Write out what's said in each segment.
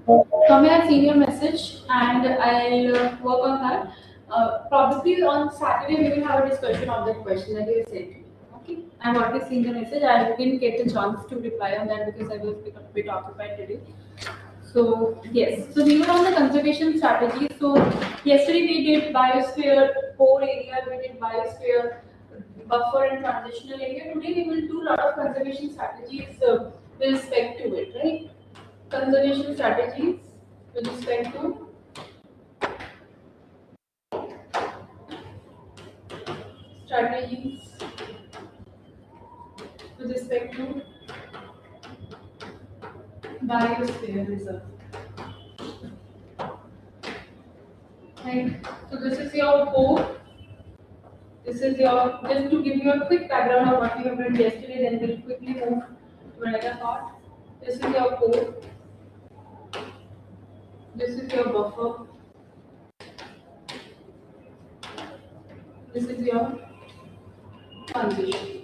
Tommy, I've seen your message and I'll work on that. Probably on Saturday we will have a discussion of that question that you sent me. Okay. I've already seen the message. I didn't get a chance to reply on that because I was a bit occupied today. So yes, so we were on the conservation strategy. So yesterday we did biosphere core area, we did biosphere buffer and transitional area. Today we will do a lot of conservation strategies with respect to it, right? Conservation strategies with respect to strategies with respect to biosphere reserve. Right. So this is your core. This is your, just to give you a quick background of what we have done yesterday, then we'll quickly move to another part. This is your core. This is your buffer. This is your transition.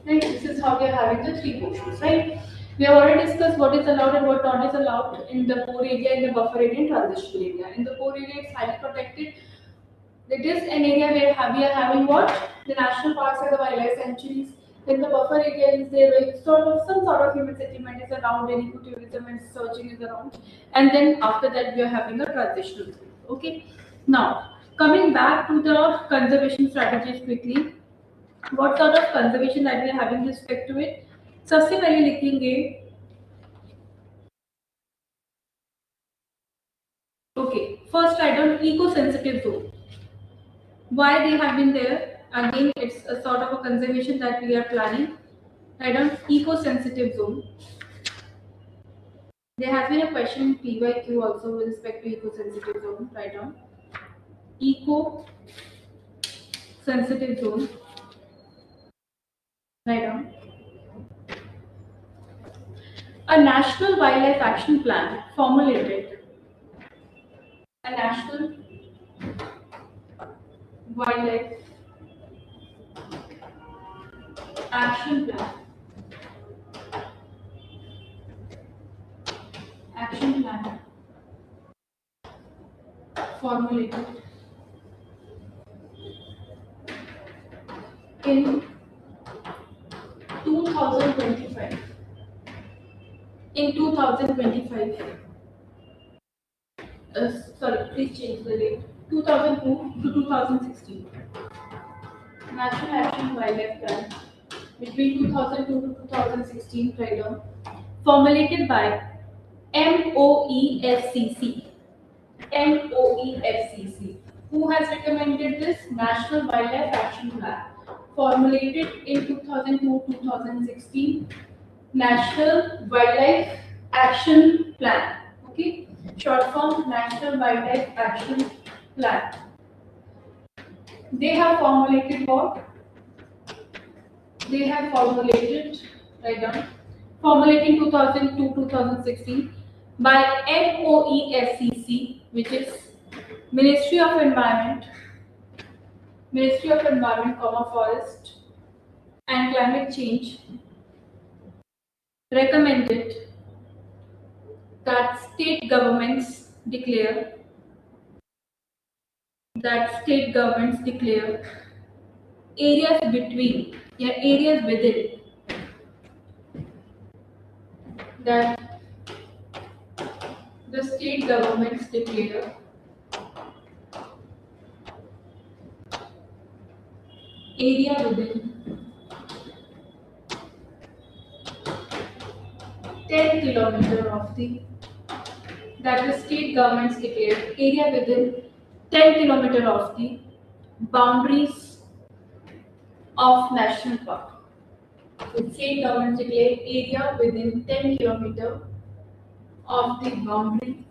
Right? This is how we are having the three portions, right? We have already discussed what is allowed and what not is allowed in the core area, in the buffer area, and transitional area. In the core area, it's highly protected. It is an area where we are having what? The national parks and the wildlife sanctuaries. Then the buffer area is there where sort of some sort of human settlement is around and ecotourism and searching is around. And then after that we are having a transitional zone. Okay. Now coming back to the conservation strategies quickly. What sort of conservation that we are having with respect to it? सबसे पहले लिखेंगे okay first write down eco-sensitive zone. Why they have been there? Again, it's a sort of a conservation that we are planning. Write down eco-sensitive zone. There has been a question in PYQ also with respect to eco-sensitive zone. Write down eco-sensitive zone. Write down a national wildlife action plan formulated. A national wildlife action plan. Action plan formulated in 2025. In 2025. Sorry, please change the date. 2002 to 2016. National Action Wildlife Plan between 2002 to 2016 right on, formulated by MOEFCC. MOEFCC. Who has recommended this National Wildlife Action Plan? Formulated in 2002-2016 National Wildlife Action Plan. Okay, short form National Wildlife Action Plan. They have formulated what? They have formulated, write down, formulated 2002-2016 by MOEFCC, which is Ministry of Environment, Forest and Climate Change, recommended that state governments declare areas between, areas within, that the state governments declare area within 10 kilometer of the, that the state governments declare area within 10 kilometer of the boundaries of national park. The state governments declare area within 10 kilometer of the boundary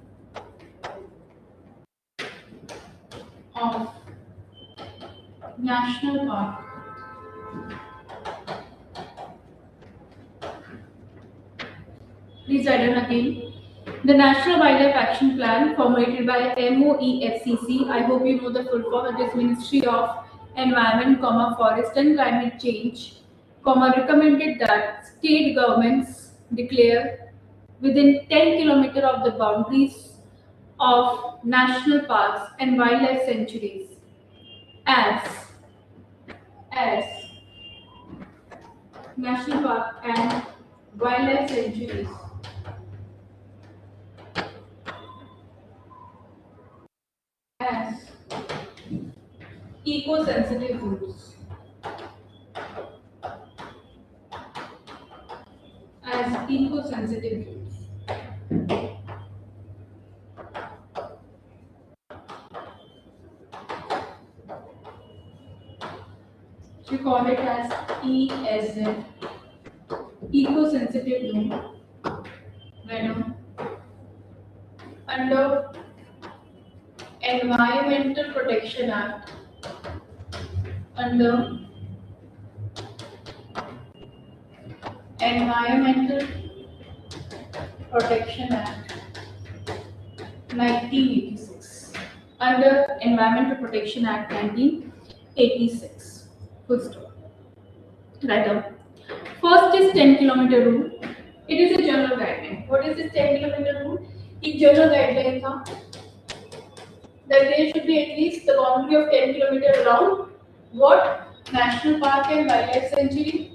of national park. Please write down again. The National Wildlife Action Plan formulated by MOEFCC. I hope you know the full form. It is Ministry of Environment, Forest and Climate Change, recommended that state governments declare within 10 kilometers of the boundaries of national parks and wildlife sanctuaries as as national park and wildlife sanctuaries as eco-sensitive zones as eco-sensitive zones. We call it as ESZ, eco-sensitive zone, when under Environmental Protection Act, under Environmental Protection Act 1986, under Environmental Protection Act 1986. Full stop. Right up. First is 10-kilometer rule. It is a general guideline. What is this 10-kilometer rule? एक general guideline था that there should be at least the boundary of 10 kilometers around what national park and wildlife sanctuary.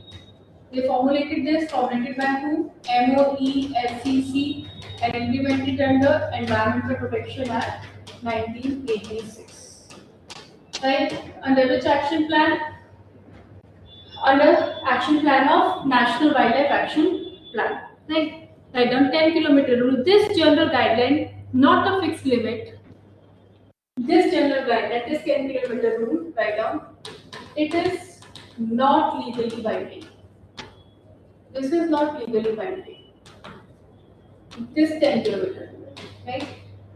They formulated this, formulated by who? MOEFCC, and implemented under Environmental Protection Act 1986. Right? Under which action plan? Under action plan of National Wildlife Action Plan. Right? Write down 10-kilometer rule. This general guideline, not a fixed limit. This general guideline, this 10-kilometer rule, write down. It is not legally binding. This is not legally binding. This 10-kilometer rule, right?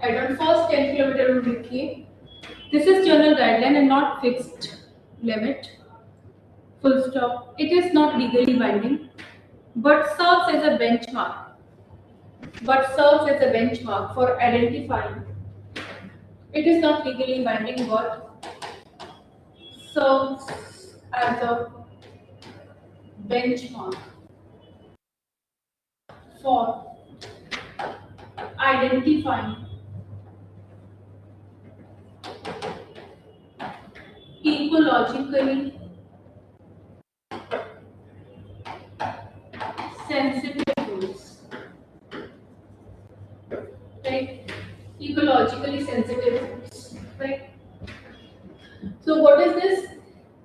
Write down first 10-kilometer rule. लिखिए. This is general guideline and not fixed limit. Full stop. It is not legally binding, but serves as a benchmark. For identifying. It is not legally binding, but serves as a benchmark for identifying ecologically sensitive zones. Right? Ecologically sensitive zones. Right? So what is this?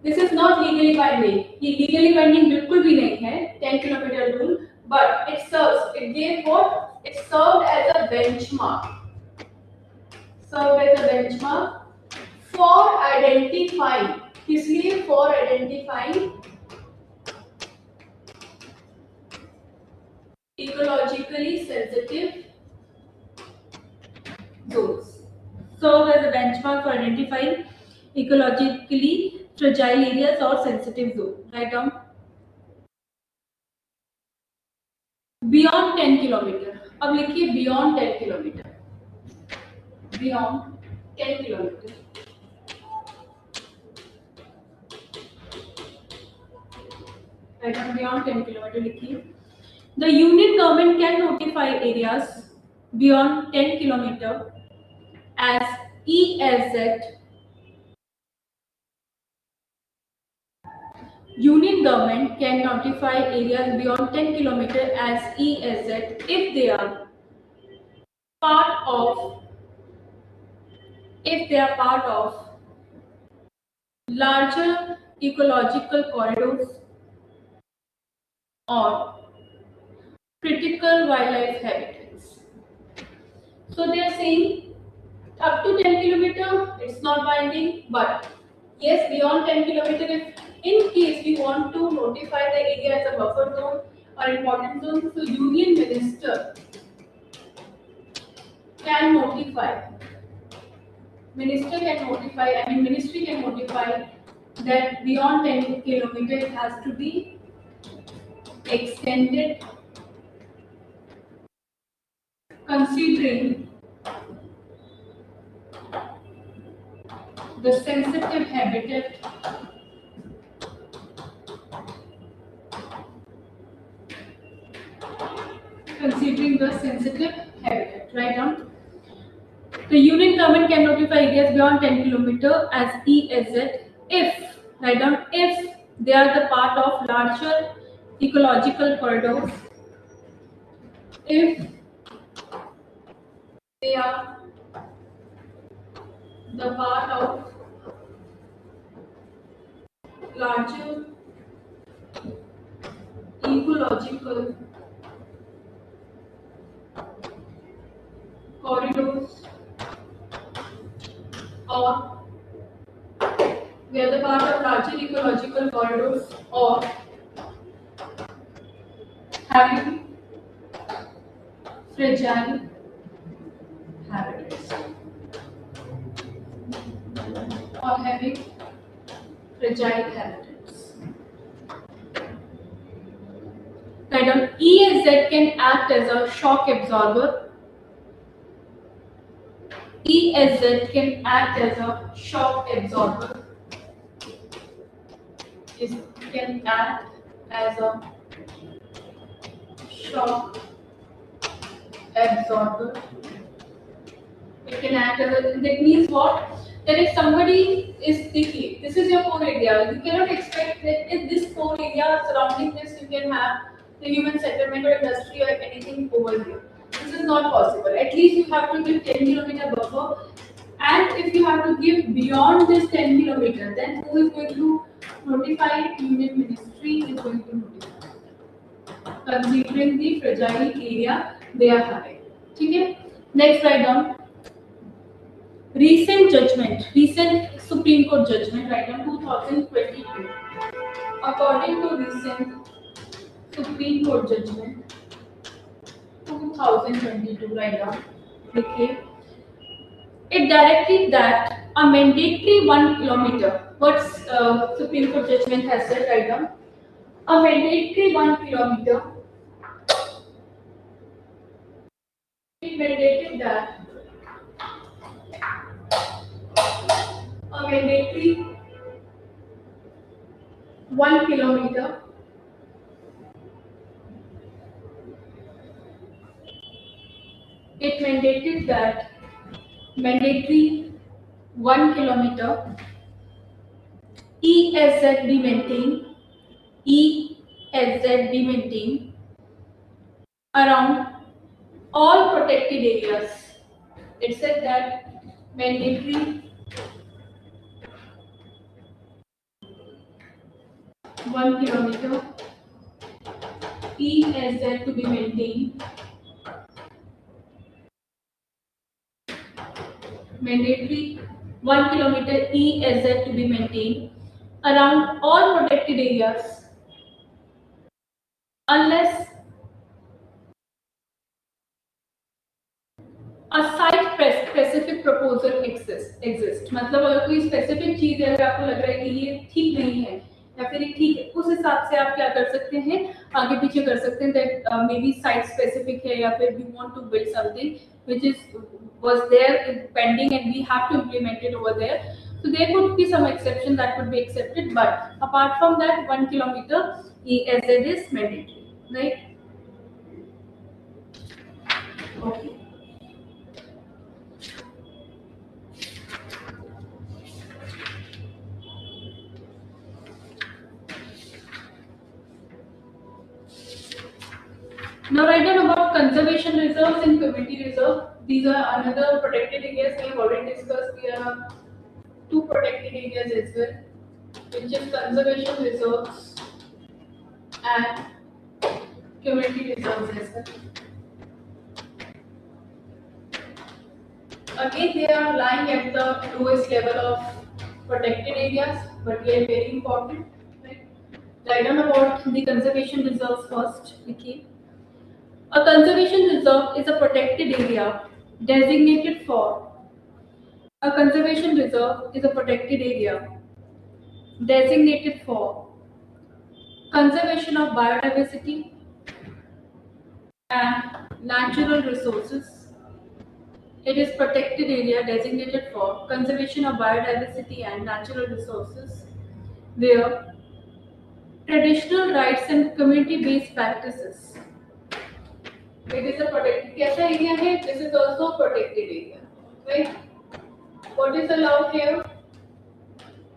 This is not legally binding. ये legally binding बिल्कुल भी नहीं है 10-kilometer rule, but it serves. It gave what? It served as a benchmark. For identifying. इसलिए for identifying ecologically sensitive zones. Serve as a benchmark for identifying ecologically fragile areas or sensitive zones. Write down. Beyond 10 kilometer. अब लिखिए beyond 10 kilometer. Beyond 10 kilometer. Write down beyond 10 kilometer. लिखिए. The union government can notify areas beyond 10 kilometer as ESZ. Union government can notify areas beyond 10 kilometers as ESZ if they are part of larger ecological corridors or critical wildlife habitats. So they are saying up to 10 kilometers it's not binding, but yes, beyond 10 kilometers, if in case we want to notify the area as a buffer zone or important zone, so union minister can notify. Ministry can notify that beyond 10 kilometers it has to be extended considering the sensitive habitat considering the sensitive habitat. Write down. The Union government can notify areas beyond 10 km as ESZ if, write down, if they are the part of larger ecological corridors, if they are the part of larger ecological corridors, or they are the part of larger ecological corridors, or having fragile habitats, or having fragile habitats. Right on. ESZ can act as a shock absorber. ESZ can act as a shock absorber. It can act as a shock absorber. It can act as a, that means what? That if somebody is sticky, this is your core area, you cannot expect that in this core area surrounding this you can have the human settlement or industry or anything over here. This is not possible. At least you have to give 10 km buffer, and if you have to give beyond this 10 km, then who is going to notify it? Union Ministry is going to notify, considering the fragile area they are having. Okay? Next, write down. Recent judgment, recent Supreme Court judgment, right now 2022. According to recent Supreme Court judgment, 2022, right now, okay, it directed that a mandatory 1 km. What's Supreme Court judgment has said right now? A mandatory 1 km. It mandated that a mandatory 1 km. It mandated that mandatory 1 km ESZ be maintained, ESZ be maintained around all protected areas. It said that mandatory 1 km ESZ to be maintained, mandatory 1 km ESZ to be maintained around all protected areas unless a site specific proposal exist. मतलब अगर कोई specific चीज है, अगर आपको लग रहा है कि ये ठीक नहीं है या फिर ये ठीक है, उस हिसाब से आप क्या कर सकते हैं, आगे पीछे कर सकते हैं, that maybe site specific है या फिर we want to build something which was there pending and we have to implement it over there. So there could be some exception that could be accepted, but apart from that, 1 km ESZ is mandatory, right? Okay. Now write down about conservation reserves and community reserve. These are another protected areas we have already discussed. There are two protected areas as well, which is conservation reserves and community reserves as well. Again, they are lying at the lowest level of protected areas, but they are very important. Right? Write down about the conservation reserves first. Okay. A conservation reserve is a protected area designated for. A conservation reserve is a protected area designated for conservation of biodiversity and natural resources. It is protected area designated for conservation of biodiversity and natural resources, where traditional rights and community-based practices It is a protected कैसा area है? This is also a protected area, right? What is allowed here?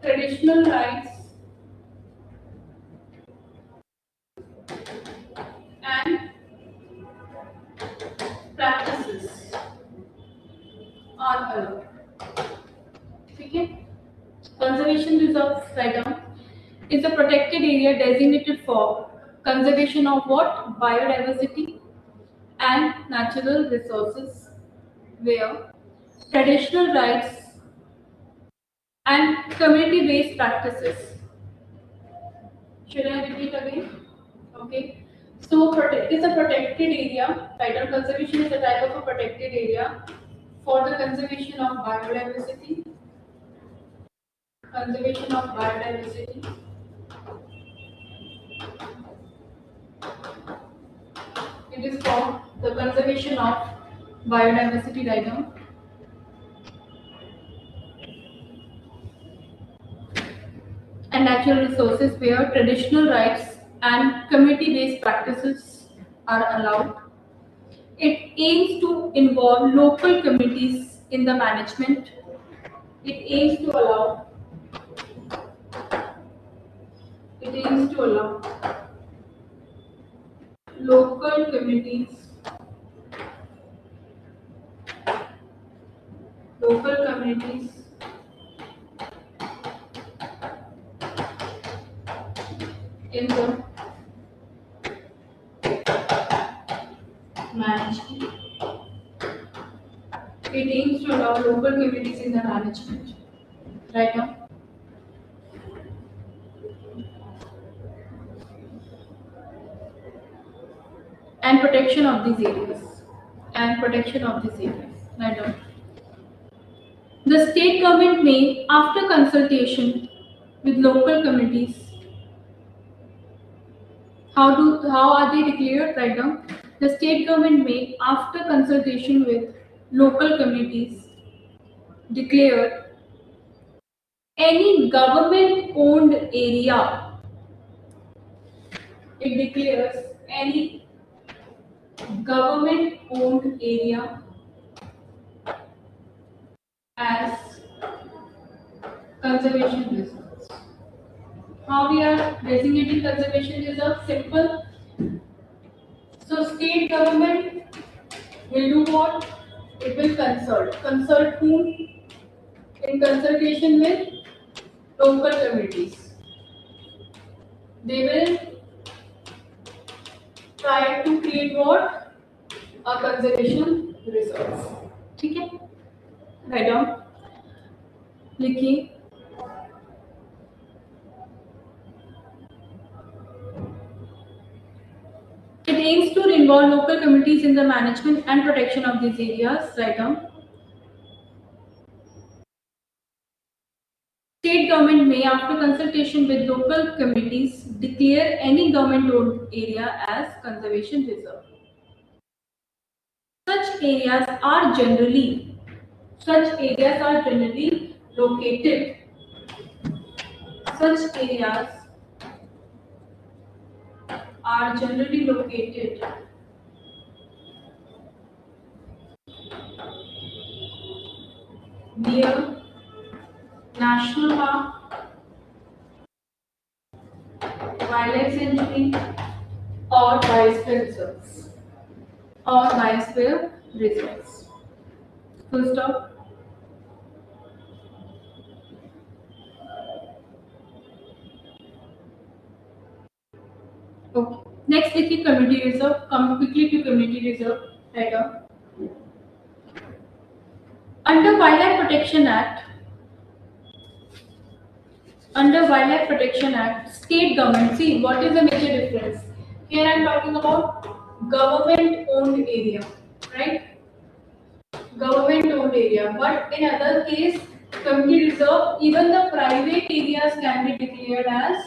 Traditional rights and practices are allowed. ठीक है? Conservation reserve, write down, is a protected area designated for conservation of what? Biodiversity and natural resources, where traditional rights and community-based practices. Should I repeat again? Okay. So it is a protected area. Tidal conservation is a type of a protected area for the conservation of biodiversity. Conservation of biodiversity. It is for the conservation of biodiversity right now. And natural resources where traditional rights and community-based practices are allowed. It aims to involve local communities in the management. It aims to allow. It aims to allow local communities. Local communities in the management. It aims to allow local communities in the management. Right now. And protection of these areas. And protection of these areas. Right now. The state government may, after consultation with local communities, how are they declared right now? The state government may, after consultation with local communities, declare any government-owned area. It declares any government-owned area as conservation reserves. How we are designating conservation reserve? Simple. So state government will do what? It will consult. Consult whom? In consultation with local communities. They will try to create what? A conservation reserve. ठीक है? Write down. लिखिए. It aims to involve local communities in the management and protection of these areas. Write down. State government may, after consultation with local communities, declare any government-owned area as conservation reserve. Such areas are generally located. Such areas are generally located near national park, wildlife sanctuary, or biosphere reserves. Full stop. Okay. Next, देखिए community reserve. Come quickly to community reserve. Right on. Under Wildlife Protection Act, state government. See, what is the major difference? Here I am talking about government-owned area, right? Government-owned area. But in other case, community reserve, even the private areas can be declared as.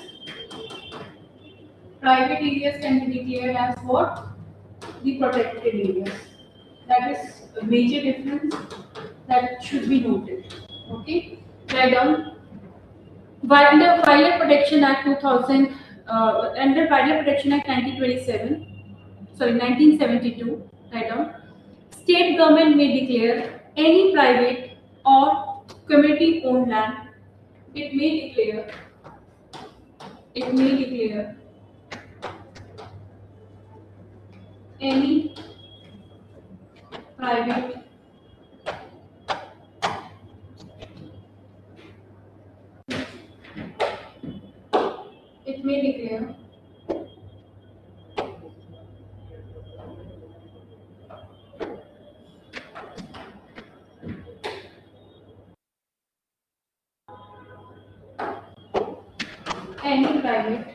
Private areas can be declared as what? The protected areas. That is a major difference that should be noted. Okay, write down. Under Wildlife Protection Act 2000, under Wildlife Protection Act 1972, Write down. State government may declare any private or community-owned land. It may declare. It may declare any private it may declare any private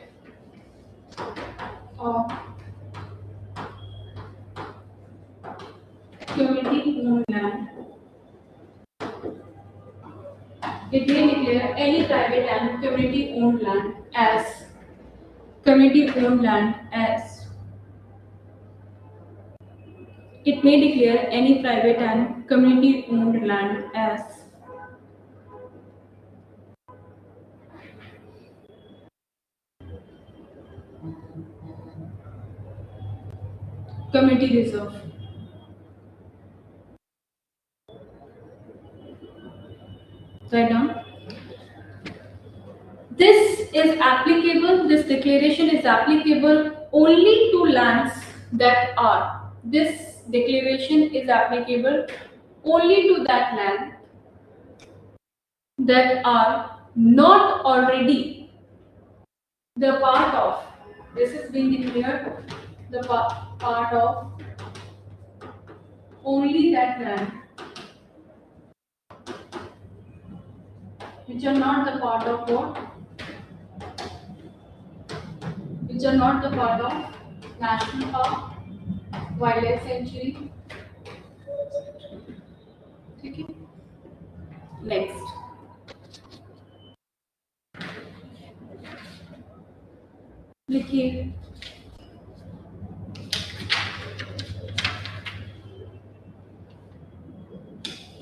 or community-owned land. It may declare any private and community-owned land as community-owned land as. It may declare any private and community-owned land as community reserve. Write down. This declaration is applicable only to lands that are. This declaration is applicable only to that land that are not already the part of. This is being declared the part of only that land which are not the part of what? Which are not the part of national park, wildlife sanctuary. Okay. Next. लिखिए.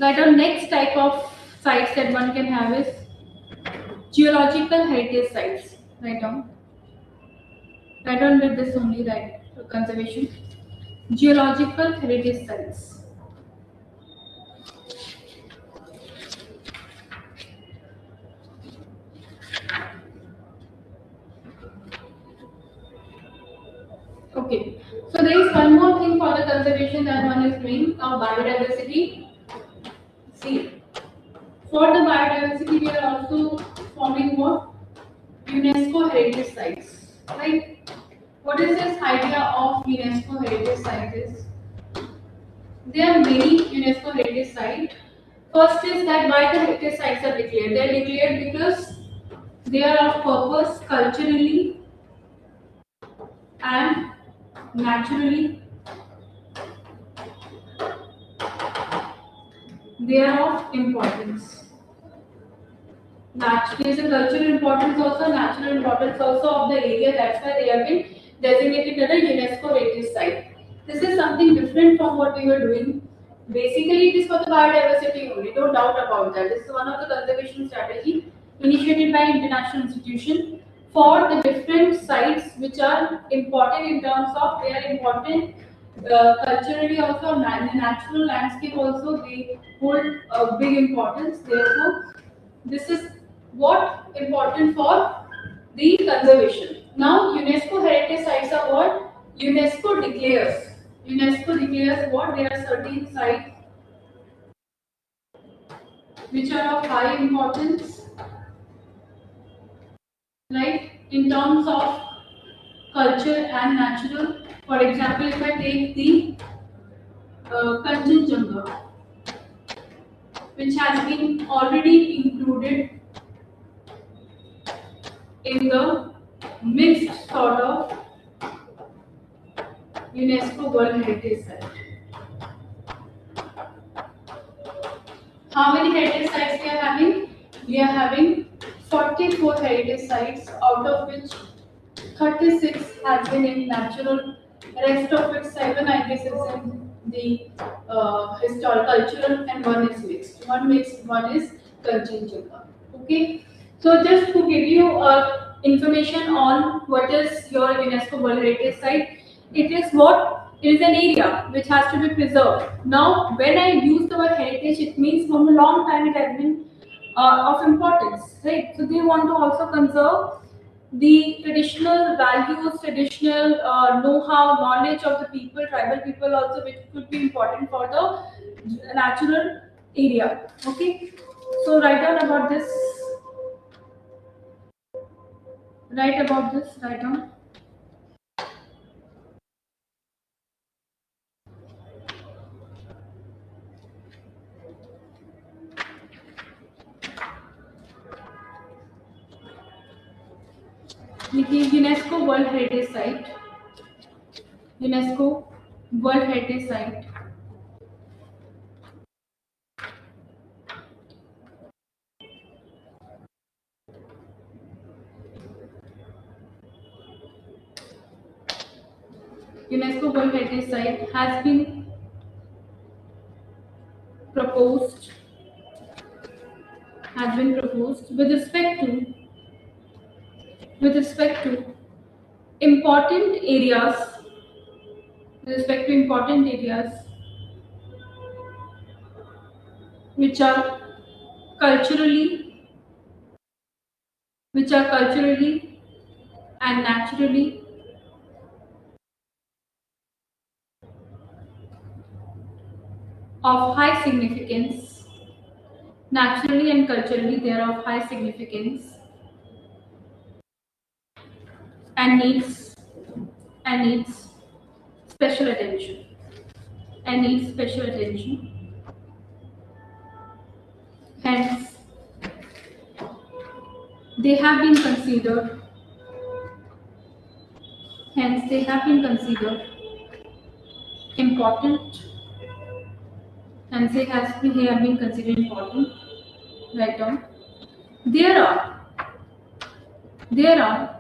Right, our next type of sites that one can have is geological heritage sites. Write down. Write down with this only, right? Conservation. Geological heritage sites. Okay. So there is one more thing for the conservation that one is doing of biodiversity. See, for the biodiversity, we are also forming what? UNESCO heritage sites, right? What is this idea of UNESCO heritage sites? There are many UNESCO heritage sites. First is that why the heritage sites are declared. They are declared because they are of purpose culturally and naturally. They are of importance. There is a cultural importance also, natural importance also of the area. That's why they have been designated as a UNESCO heritage site. This is something different from what we were doing. Basically, it is for the biodiversity only. No doubt about that. This is one of the conservation strategy initiated by international institution for the different sites which are important in terms of they are important culturally also, in the natural landscape also they hold a big importance. Therefore, this is what important for the conservation. Now, UNESCO heritage sites are what? UNESCO declares. UNESCO declares what? There are certain sites which are of high importance, right? In terms of culture and natural. For example, if I take the Kanchenjunga, which has been already included in the mixed sort of UNESCO World Heritage Site. How many heritage sites we are having? We are having 44 heritage sites, out of which 36 has been in natural. Rest of it 7 I guess is in the historical, cultural, and one is mixed. One mixed, one is Kanchenjunga. Okay. So just to give you information on what is your UNESCO World Heritage Site, it is what It is an area which has to be preserved. Now, when I use the word heritage, it means from a long time it has been of importance, right? So they want to also conserve the traditional values, traditional know-how, knowledge of the people, tribal people also, which could be important for the natural area. Okay, so write down about this. Write about this. Write down. लिखिए UNESCO world heritage site. UNESCO world heritage site. UNESCO World Heritage Site has been proposed with respect to important areas which are culturally and naturally of high significance. Naturally and culturally they are of high significance and needs special attention. Hence, they have been considered. Important. They have been considered important. Write down. There are there are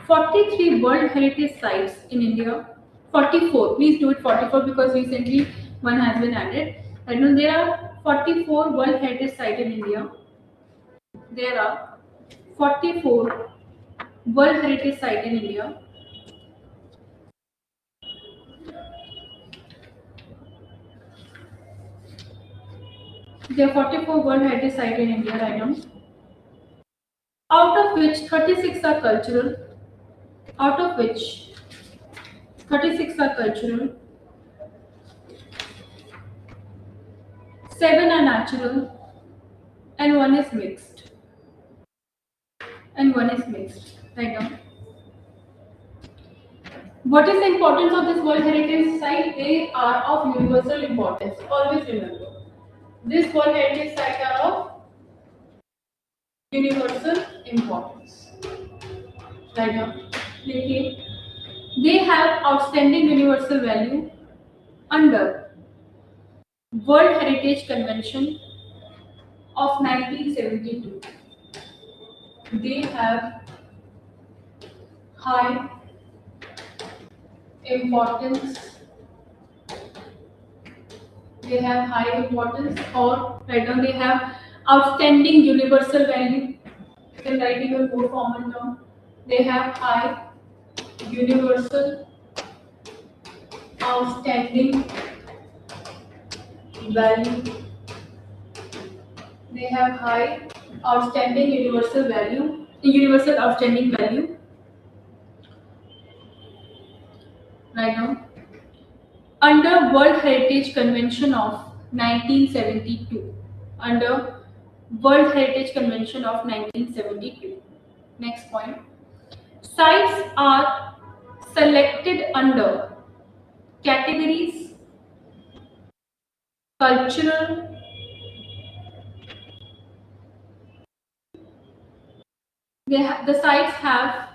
43 World Heritage Sites in India. 44. Please do it 44 because recently one has been added. I know there are 44 World Heritage Sites in India. There are 44 World Heritage Sites in India. There are 44 World Heritage Sites in India right now. Out of which 36 are cultural. Out of which 36 are cultural. 7 are natural. And one is mixed. Right now. What is the importance of this World Heritage Site? They are of universal importance. Always remember. This World Heritage Site are of universal importance. Right now. They have outstanding universal value under World Heritage Convention of 1972. They have high importance. Or write down they have outstanding universal value. You can write even more common term. They have high universal outstanding value. They have high outstanding universal outstanding value. Right now. Under World Heritage Convention of 1972. Under World Heritage Convention of 1972. Next point. Sites are selected under categories cultural, the sites are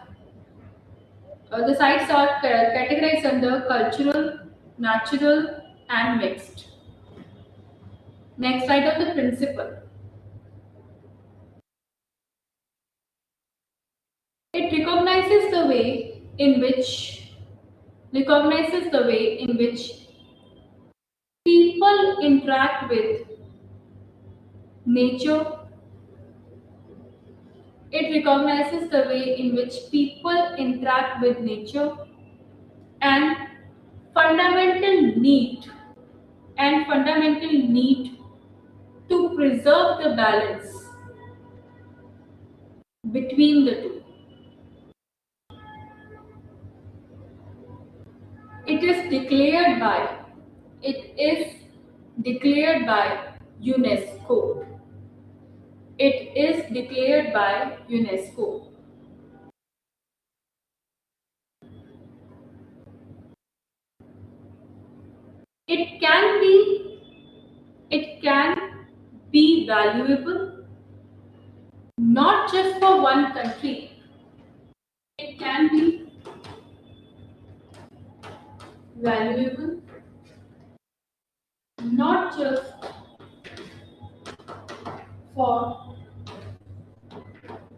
categorized under cultural, natural, and mixed. Next, write down the principle. It recognizes the way in which people interact with nature. It recognizes the way in which people interact with nature and fundamental need fundamental need to preserve the balance between the two. It is declared by it is declared by UNESCO. It is declared by UNESCO. It can be it can be valuable not just for one country. It can be valuable not just for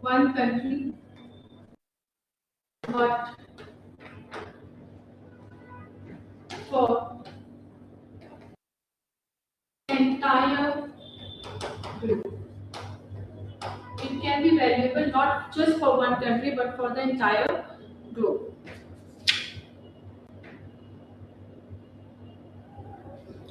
one country but for entire group. It can be valuable not just for one country but for the entire group.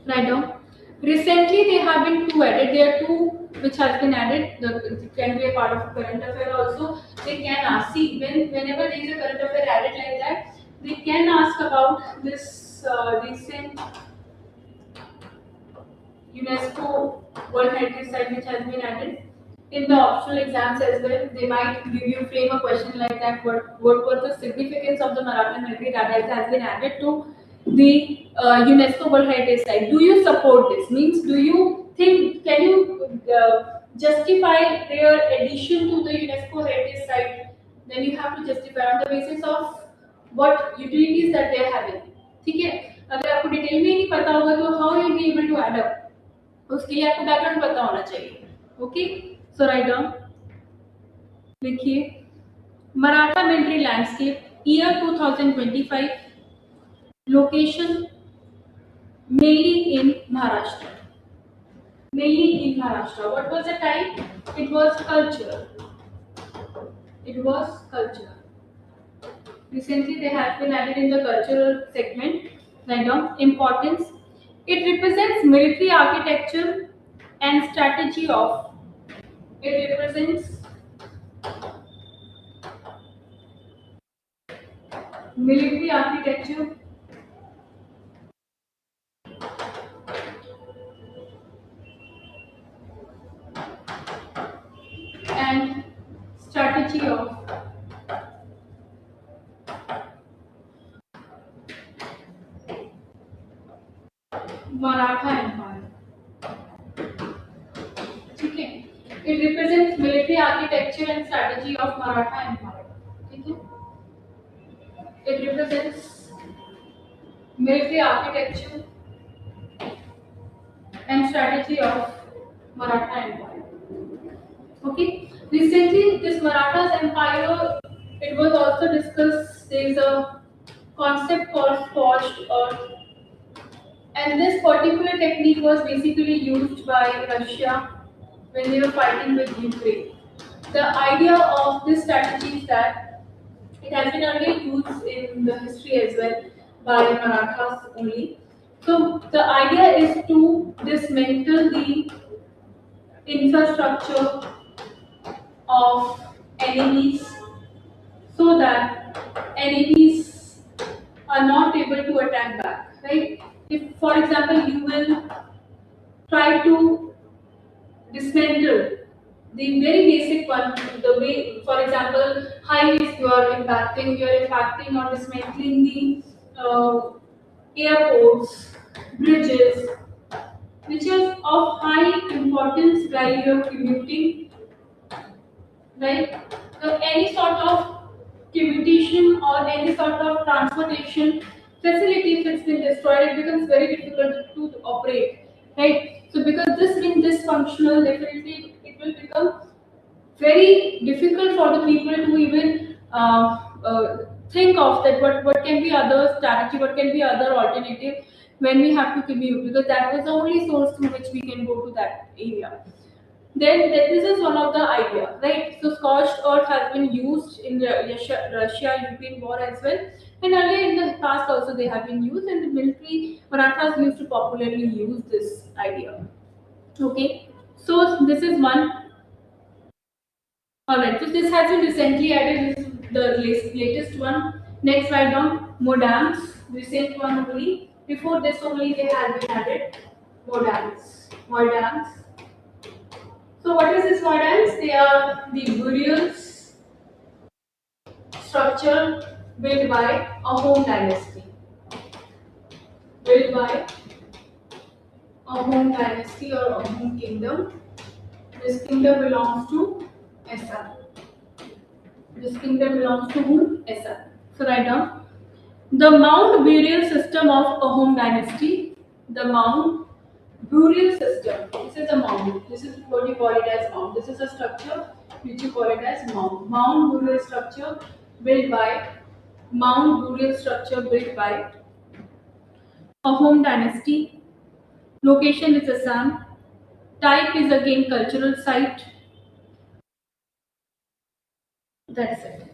Right down. Recently, they have been two added. There are two which has been added. It can be a part of a current affair also. They can ask. See, whenever there is a current affair added like that, they can ask about this recent UNESCO World Heritage Site which has been added. In the optional exams as well, they might give you frame a question like that. What was the significance of the Maratha military that has been added to the UNESCO World Heritage Site? Do you support this? Means, do you think? Can you justify their addition to the UNESCO Heritage Site? Then you have to justify on the basis of what utilities that they are having. ठीक है? अगर आपको detail में ही नहीं पता होगा तो how you be able to add up? उसके लिए आपको बैकग्राउंड पता होना चाहिए. ओके, सो राइट डाउन. लिखिए Maratha military landscape year 2025, location mainly in Maharashtra. Mainly in Maharashtra. What was the type? It was cultural. It was cultural. Recently, they have been added in the cultural segment. Write down importance. It represents military architecture and strategy of. It represents military architecture and strategy of Maratha Empire. ठीक है? It represents military architecture and strategy of Maratha Empire. ठीक है? It represents military architecture and strategy of Maratha Empire. Okay. Recently, this Maratha's empire, it was also discussed. There is a concept called scorched earth, and this particular technique was basically used by Russia when they were fighting with Ukraine. The idea of this strategy is that it has been earlier used in the history as well by Marathas only. So the idea is to dismantle the infrastructure of enemies so that enemies are not able to attack back, right? If, for example, you will try to dismantle the very basic one, the way, for example, highways you're impacting or dismantling the airports, bridges, which is of high importance while you're commuting, right? So any sort of commutation or any sort of transportation facility, if it's been destroyed, it becomes very difficult to operate, right? So because this being dysfunctional, definitely it will become very difficult for the people to even think of that what can be other strategy, what can be other alternative when we have to commute, because that was the only source through which we can go to that area. Then this is one of the idea, right? So scorched earth has been used in the Russia-Ukraine war as well. And earlier in the past also they have been used, and the military Marathas used to popularly use this idea. Okay, so this is one. Alright, so this has been recently added. This is the latest one. Next, write down modems. Recent one only. Before this only they have been added modems. Modems. So what is this modems? They are the burials structure built by a home dynasty. Built by a home dynasty or a home kingdom. This kingdom belongs to SR. This kingdom belongs to whom? SR. So write down the mound burial system of a home dynasty. The mound burial system. This is a mound. This is what you call it as mound. This is a structure which you call it as mound. Mound burial structure built by a home dynasty. Location is Assam. Type is again cultural site. That's it.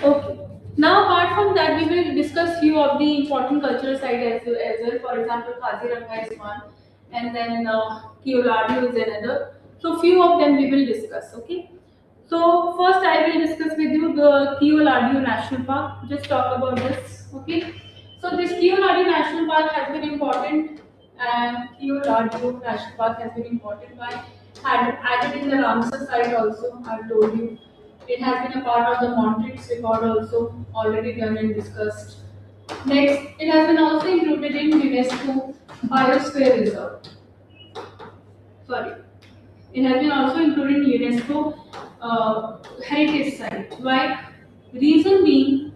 Okay. Now, apart from that, we will discuss few of the important cultural sites as well. For example, Kaziranga is one, and then Keoladeo is another. So, few of them we will discuss. Okay. So, first I will discuss with you the Keoladeo National Park. Just talk about this. Okay. So, this Keoladeo National Park has been important, and Keoladeo National Park has been important by had added in the Ramsar site also. I've told you. It has been a part of the Montrix record also, already done and discussed. Next, it has been also included in UNESCO Biosphere Reserve. Sorry, it has been also included in UNESCO Heritage Site. Why? Reason being,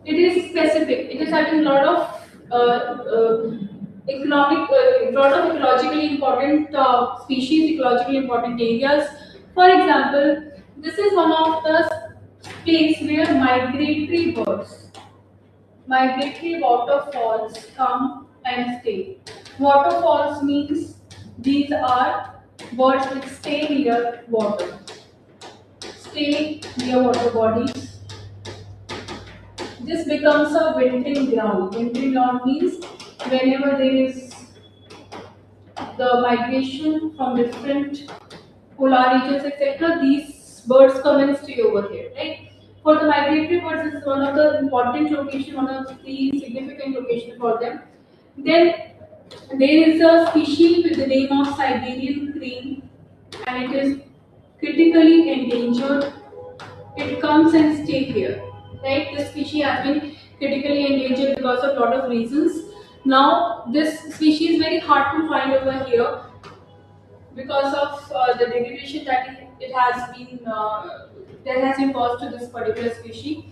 it is specific. It is having a lot of lot of ecologically important species, ecologically important areas. For example, this is one of the place where migratory waterfalls come and stay. Waterfalls means these are birds which stay near water bodies. This becomes a wintering ground. Wintering ground means whenever there is the migration from different polar regions, etc., these birds come and stay over here, right? For the migratory birds, this is one of the important location, one of the significant location for them. Then there is a species with the name of Siberian crane, and it is critically endangered. It comes and stay here, right? This species has been critically endangered because of lot of reasons. Now this species is very hard to find over here because of the degradation it has been that has been caused to this particular species.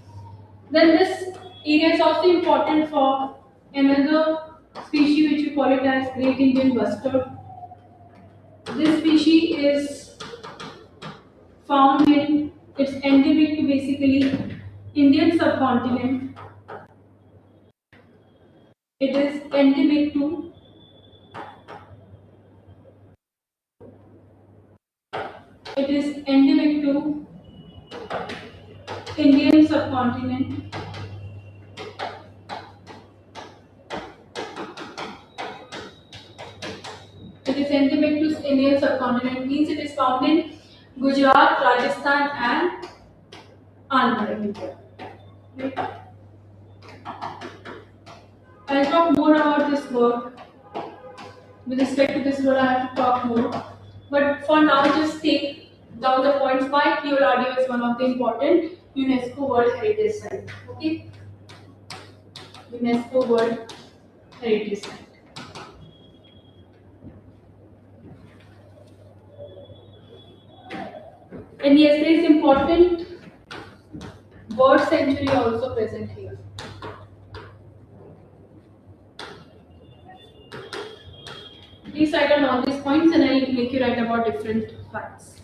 Then this area is also important for another species which we call it as Great Indian Bustard. This species is found in it's endemic to basically Indian subcontinent. It is endemic to it is endemic to Indian subcontinent. It is endemic to Indian subcontinent means it is found in Gujarat, Rajasthan, and Andhra in India. Right? I'll talk more about this work. With respect to this word, I have to talk more. But for now, just take down the points why Keoladeo is one of the important UNESCO World Heritage Site. Okay, UNESCO World Heritage Site. And yes, there is important bird sanctuary also present here. Please write down all these points, and I'll make you write about different facts.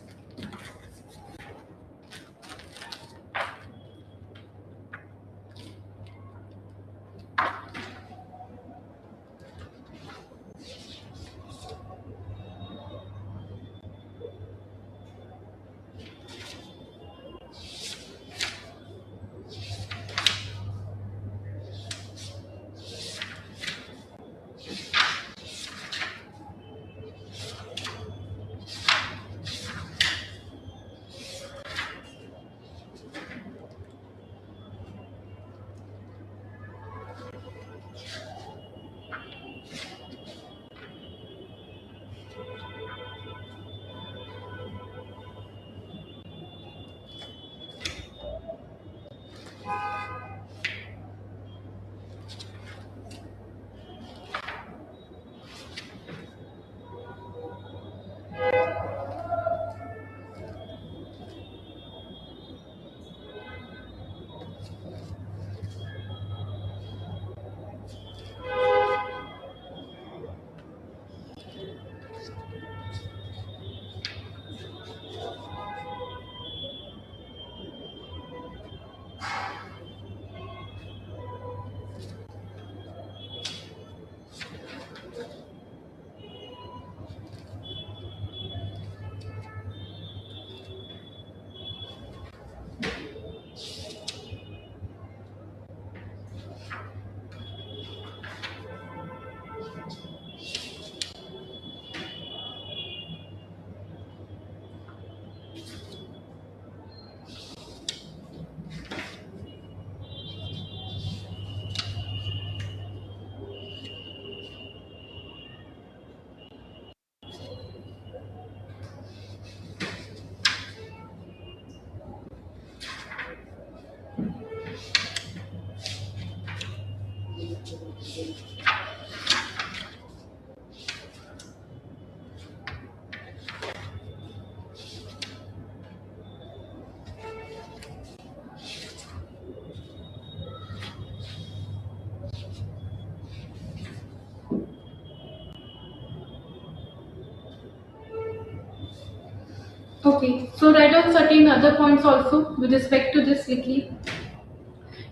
Okay, so write down certain other points also with respect to this, Vicky.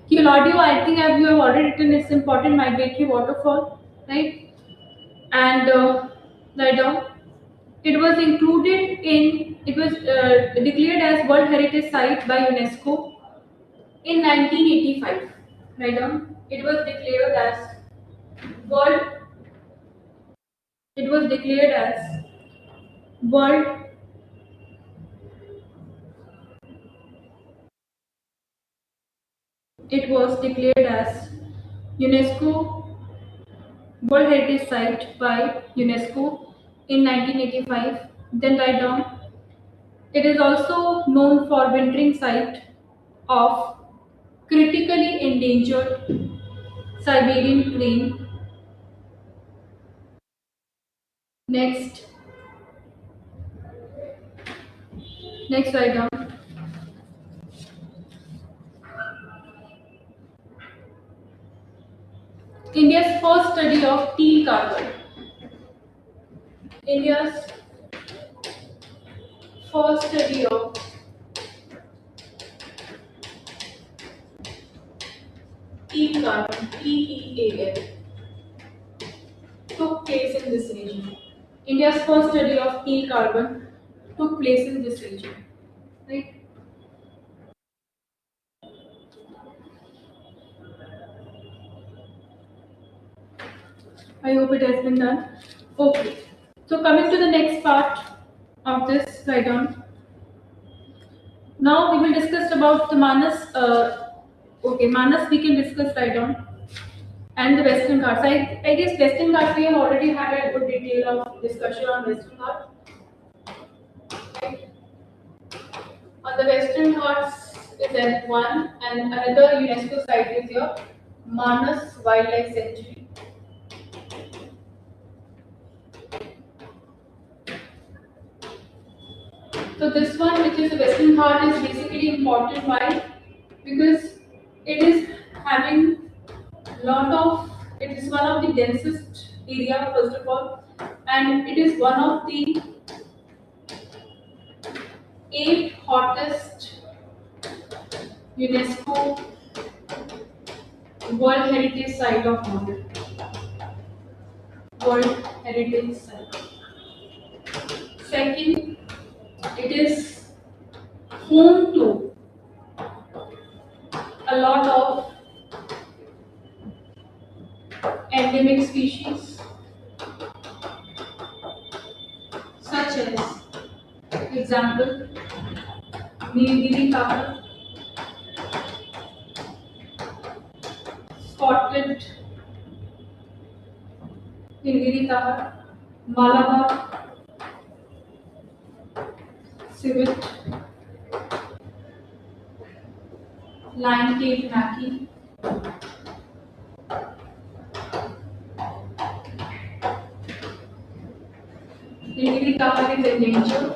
Claudio, I think you have already written it's important migratory waterfall, right? And write down. It was included in, it was declared as World Heritage Site by UNESCO in 1985. Write down. It was declared as World, it was declared as World, it was declared as UNESCO World Heritage Site by UNESCO in 1985. Then write down. It is also known for wintering site of critically endangered Siberian crane. Next, next write down. India's first study of teal carbon. India's first study of teal carbon (TEAL) took place in this region. India's first study of teal carbon took place in this region. Right? I hope it has been done. Okay. So coming to the next part of this write down. Now we will discuss about the Manas. Okay, Manas we can discuss right on, and the Western Ghats. I guess Western Ghats we have already had a good detail of discussion on Western Ghats. Right? On the Western Ghats is at one, and another UNESCO site is your Manas Wildlife Sanctuary. So this one, which is the Western Ghat, is basically important. Why? Because it is having lot of, it is one of the densest area first of all, and it is one of the 8 hottest UNESCO World Heritage Site of World. World Heritage Site. Second, it is home to a lot of endemic species such as example Nilgiri Kaha, spotted Nilgiri Kaha, Malabar civet, lion-tailed maki, Nilgiri Kaha is endangered,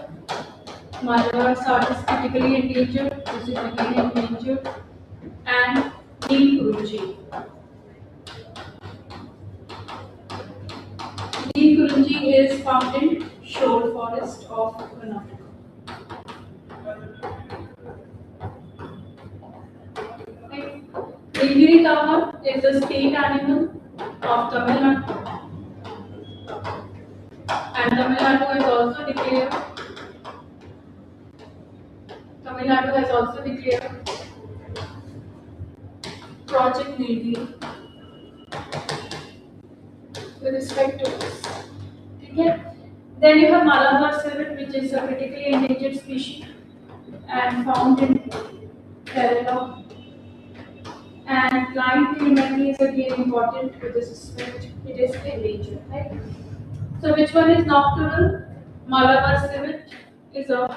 Malabar sart is critically endangered, this is again endangered, and Nil Kurunji. Nil Kurunji is found in shore forest of Karnataka. Nilgiri Kaha is the state animal of Tamil Nadu, and Tamil Nadu has also declared Project Nilgiri with respect to this. Okay. Then you have Malabar civet, which is a critically endangered species and found in Kerala. And lion-tailed monkey is again important with this respect. It is endangered, right? So which one is nocturnal? Malabar civet is a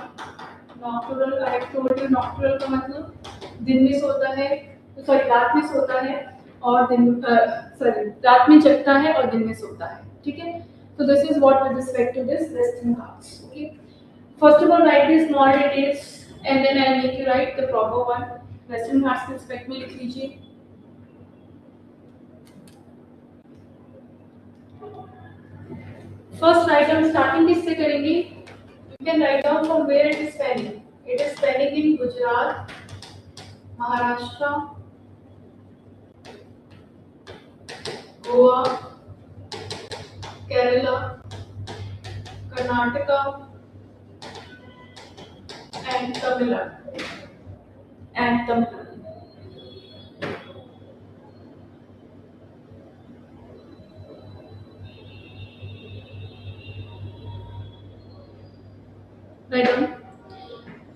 nocturnal. I have told you nocturnal का मतलब दिन में सोता है, sorry रात में सोता है और रात में जगता है और दिन में सोता है, ठीक है? So this is what with respect to this Western Ghats. Okay. First of all, write the small details, and then I'll make you write the proper one. Western Ghats के respect में लिख लीजिए. फर्स्ट राइट हम starting किससे करेंगे? You can write down from where it is spanning. It is spanning in Gujarat, Maharashtra, Goa, Kerala, Karnataka, and Tamil Nadu. And Tamil Nadu. Write down.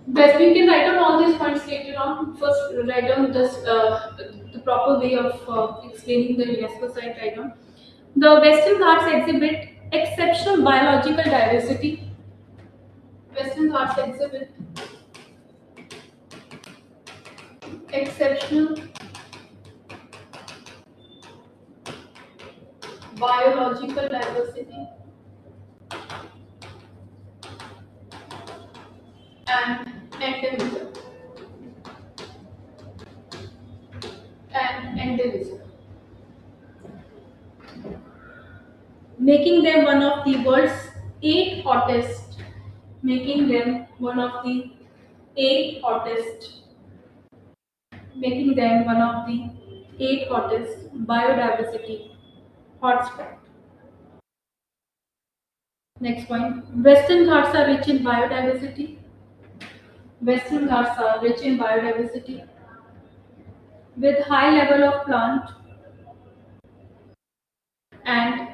Best we can write down all these points later on. First, write down this the proper way of explaining the UNESCO site. Write down. The Western Ghats exhibit exceptional biological diversity. Western Ghats exhibit exceptional biological diversity and endemism. And endemism. Making them one of the world's eight hottest, making them one of the eight hottest, making them one of the eight hottest biodiversity hotspot. Next point. Western Ghats are rich in biodiversity. Western Ghats are rich in biodiversity with high level of plant and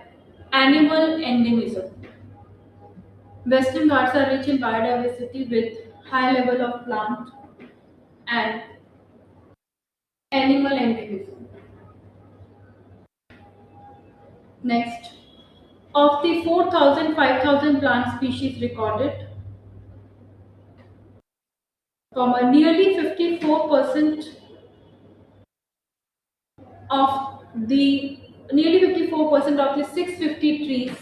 animal endemism. Western Ghats are rich in biodiversity with high level of plant and animal endemism. Next, of the 4,000, 5,000 plant species recorded, nearly 54% of the nearly 54% of the 650 trees,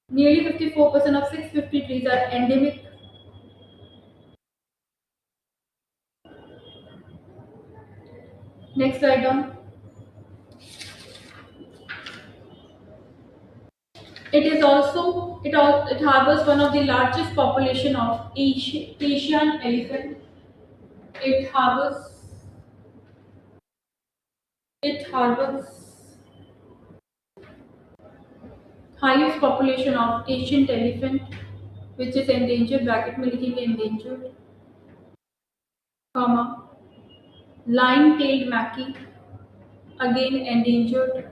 nearly 54% of 650 trees are endemic. Next slide down. It harbors one of the largest population of Asian elephant. It harbors highest population of Asian elephant, which is endangered, bracket में लिखेंगे endangered, comma, lion-tailed macaque, again endangered,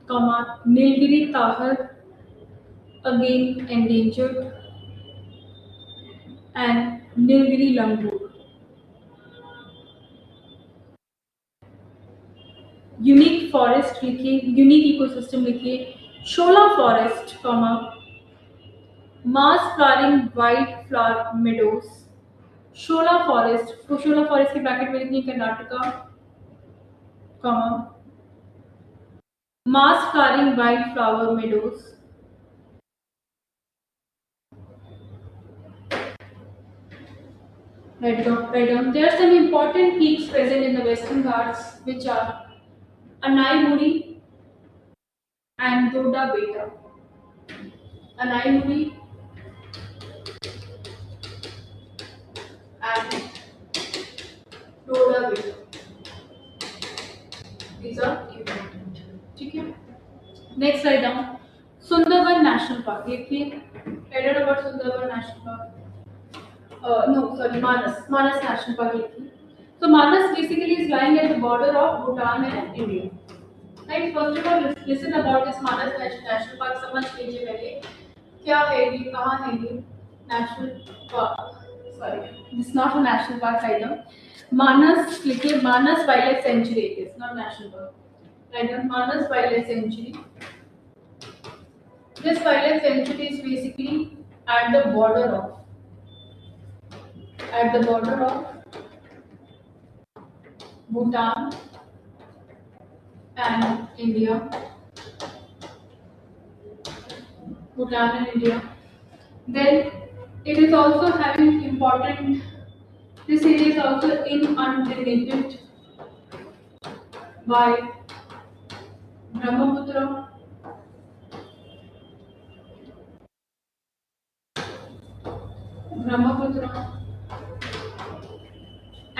comma, Nilgiri tahar, again endangered, and Nilgiri langur. Unique forest लिखिए, unique ecosystem लिखिए, Shola forest, comma, mass flowering wildflower meadows. शोला forest के bracket में लिखिए Karnataka, comma, mass flowering wildflower meadows. Write down. There are some important peaks present in the Western Ghats, which are Anaimuri and Doda Beta. Anaimuri and Doda Beta. These are important. ठीक है. Next write down. Sundarban National Park. देखिए. Read about Sundarban National Park. No, sorry, Manas National Park लिखी. So Manas basically is lying at the border of Bhutan and India. Right. First of all, listen about this Manas National Park. समझ लीजिए पहले क्या है ये, कहाँ है ये National Park. Sorry, this is not a national park item. Manas लिखिए, Manas Wildlife Sanctuary it is, not national park. Right. Manas Wildlife Sanctuary. This wildlife sanctuary is basically at the border of Bhutan and India. Bhutan and India. Then it is also having important. This area is also inundated by Brahmaputra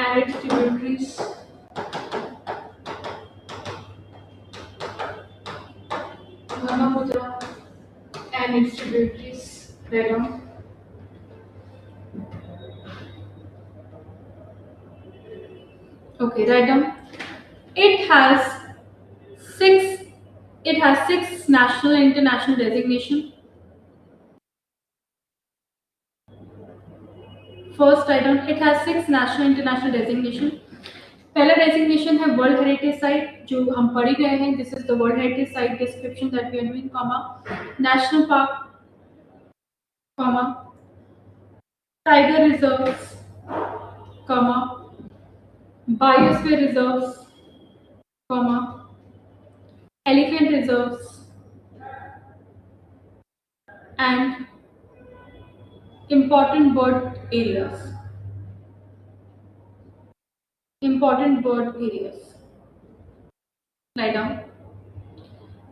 and its tributaries. Brahmaputra and its tributaries. Right on. Okay, right on. It has six. It has six national and international designation. First item, it has six national international designation. पहला designation है world heritage site जो हम पढ़ ही गए हैं. This is the world heritage site description that we are doing, comma national park, comma tiger reserves, comma biosphere reserves, comma elephant reserves and important bird areas. Important bird areas. Lie down.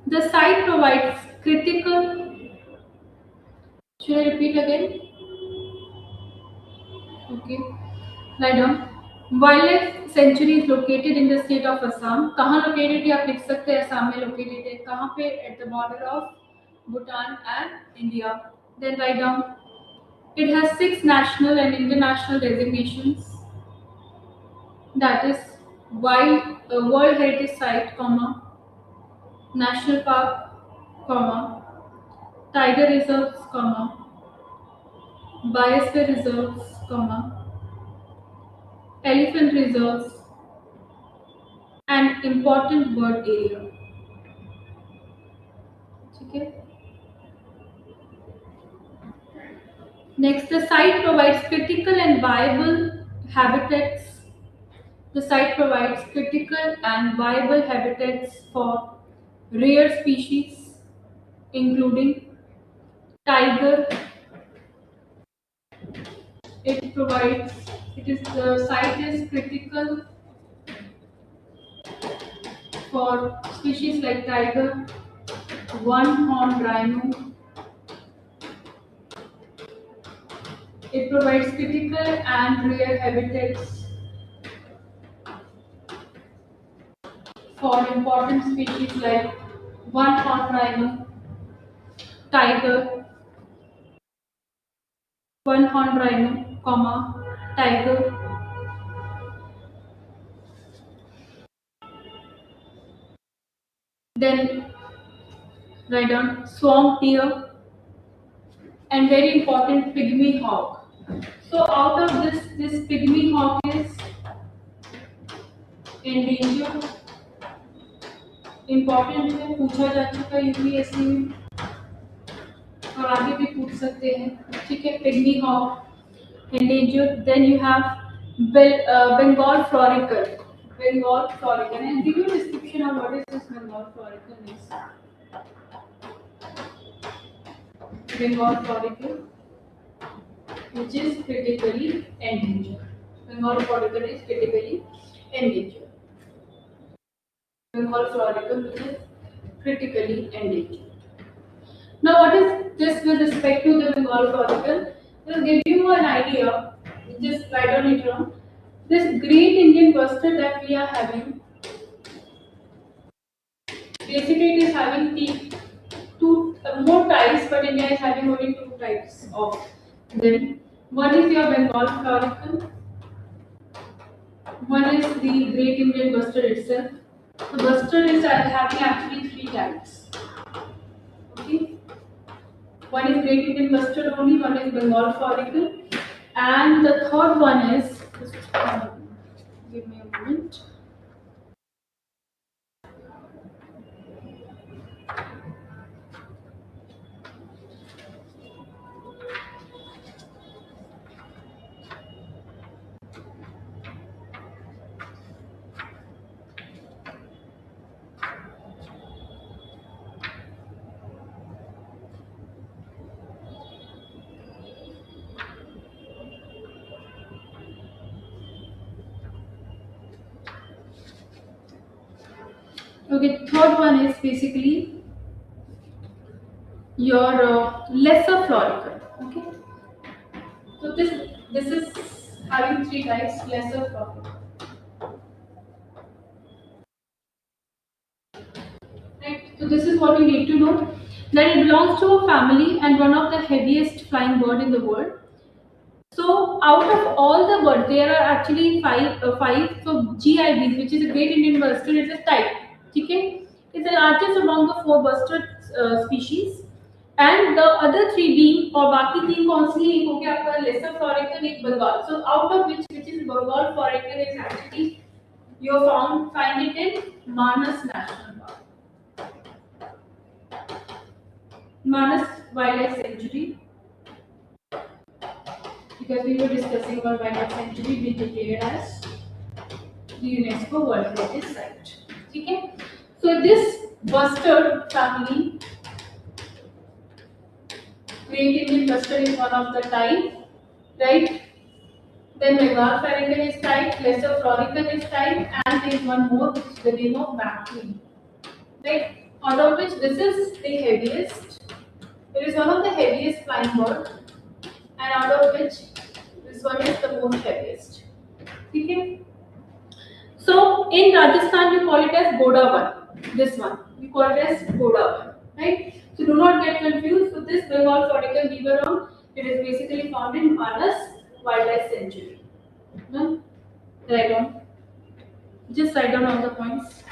The site provides critical. Should I repeat again? Okay. Lie down. Wildlife sanctuary is located in the state of Assam. कहाँ located है आप लिख सकते हैं. असम में located है. कहाँ पे? At the border of Bhutan and India. Then write down. It has six national and international designations. That is World Heritage Site, comma National Park, comma Tiger Reserves, comma Biosphere Reserves, comma Elephant Reserves and Important Bird Area. Okay. Next, the site provides critical and viable habitats. The site provides critical and viable habitats for rare species, including tiger. It provides. It is the site is critical for species like tiger, one-horned rhino. It provides critical and rare habitats for important species like one-horned rhino, tiger, one-horned rhino, comma, tiger. Then write down swamp deer and very important pygmy hawk. So out of this pygmy hawk is endangered. Important है, पूछा जा चुका है UPSC में और आगे भी पूछ सकते हैं. ठीक है. Pygmy hog endangered. Then you have Bengal floricle. Bengal floricle. And give you a description of what is this Bengal floricle is. Bengal floricle, which is critically endangered. Bengal floricle is critically endangered. Bengal floricle, which is critically endangered. Now, what is this with respect to the Bengal floricle? Will give you an idea. Just write down it down. This great Indian bustard that we are having, basically it is having two more types, but India is having only two types of them. One is your Bengal floricle. One is the great Indian bustard itself. The bustard is having actually three types. Okay. One is great Indian bustard only, one is Bengal floricle, and the third one is, give me a moment. Okay, third one is basically your lesser floricle. Okay, so this is having three types, lesser profit. Right. So this is what you need to know. That it belongs to a family and one of the heaviest flying bird in the world. So out of all the birds, there are actually five. So GIBs, which is a Great Indian Bustard, is a type. Okay, it's the largest among the four bustard species. And the other three being और बाकी तीन कौन सी हैं? एक हो गया आपका lesser florican, एक Bengal. So out of which is Bengal florican is actually you find it in Manas National Park. Manas Wildlife Sanctuary, because we were discussing about wildlife sanctuary being declared as the UNESCO World Heritage Site. Okay? So this bustard family, Great Indian bustard is one of the type, right? Then Bengal ptarmigan is type, lesser florican is type, and there is one more which is the name of Macqueen. Right? Out of which this is the heaviest. It is one of the heaviest flying bird, and out of which this one is the most heaviest. Okay? So in Rajasthan, we call it as Godawan. This one we call it as Godawan, right? So do not get confused. So this Bengal florican bivalve, it is basically found in Manas Wildlife Sanctuary. No? Write down. Just write down all the points.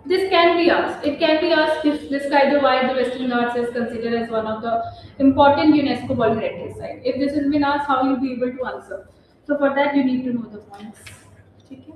This can be asked. It can be asked if describe the why the Western Ghats is considered as one of the important UNESCO World Heritage Site. If this has been asked, how you'll be able to answer? So for that, you need to know the points. Okay.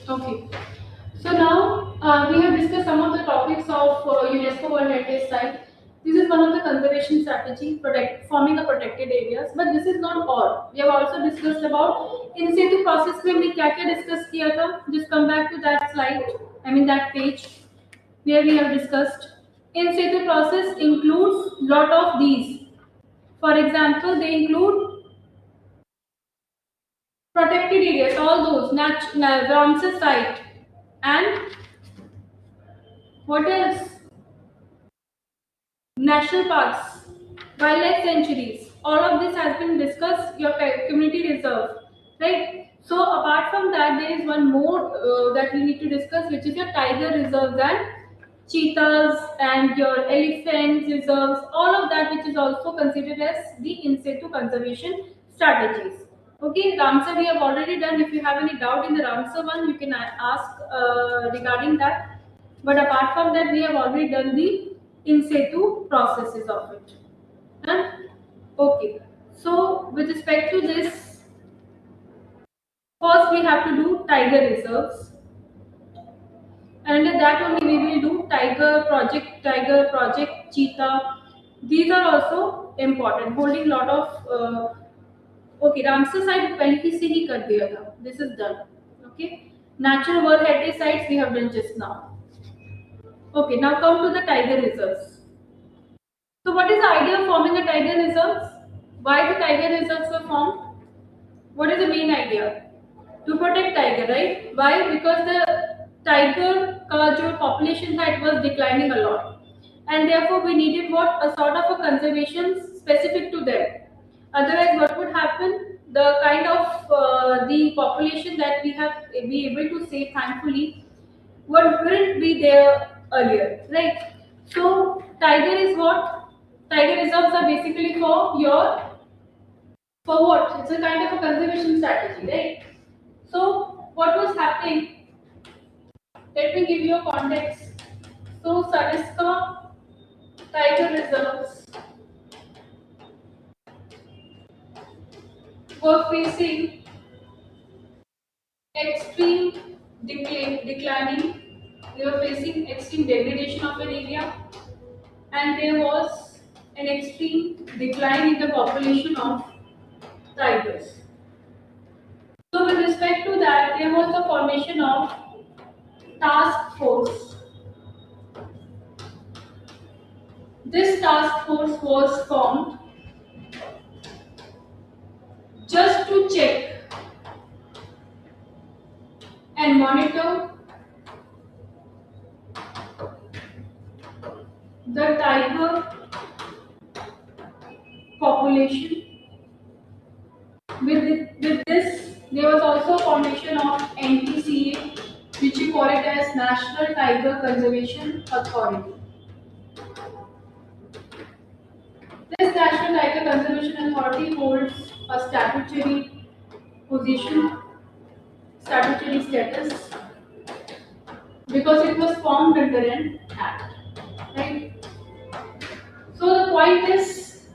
Okay. So now we have discussed some of the topics of UNESCO World Heritage Site. This is one of the conservation strategy, forming the protected areas. But this is not all. We have also discussed about in situ process में हमने क्या-क्या discuss किया था. Just come back to that slide. I mean that page where we have discussed. In situ process includes lot of these. For example, they include protected areas, all those, Ramsar site, and what else? National parks, wildlife sanctuaries. All of this has been discussed. Your community reserve, right? So apart from that, there is one more that we need to discuss, which is your tiger reserves and cheetahs and your elephants reserves. All of that, which is also considered as the in situ conservation strategies. Okay, Ramsar we have already done. If you have any doubt in the Ramsar one, you can ask regarding that. But apart from that, we have already done the in situ processes of it. Huh? Okay. So with respect to this, first we have to do tiger reserves. And under that only we will do tiger project, cheetah. These are also important. Holding lot of okay, Ramsar site पहले से ही कर दिया था. This is done. Okay. Natural World Heritage sites we have done just now. Okay, now come to the tiger reserves. So what is the idea of forming a tiger reserves? Why the tiger reserves were formed? What is the main idea? To protect tiger, right? Why? Because the tiger का जो population था it was declining a lot, and therefore we needed what, a sort of a conservation specific to them. Otherwise, what would happen? The kind of the population that we have be able to save, thankfully, wouldn't be there earlier, right? So tiger is what? Tiger reserves are basically for what? It's a kind of a conservation strategy, right? So what was happening? Let me give you a context. So, Sariska tiger reserves were facing extreme declining. They were facing extreme degradation of an area, and there was an extreme decline in the population of tigers. So, with respect to that, there was the formation of task force. This task force was formed just to check and monitor the tiger population. With this, there was also a formation of NTCA, which you call it as National Tiger Conservation Authority. This National Tiger Conservation Authority holds a position, statutory status, because it was formed under an act, right? So the point is,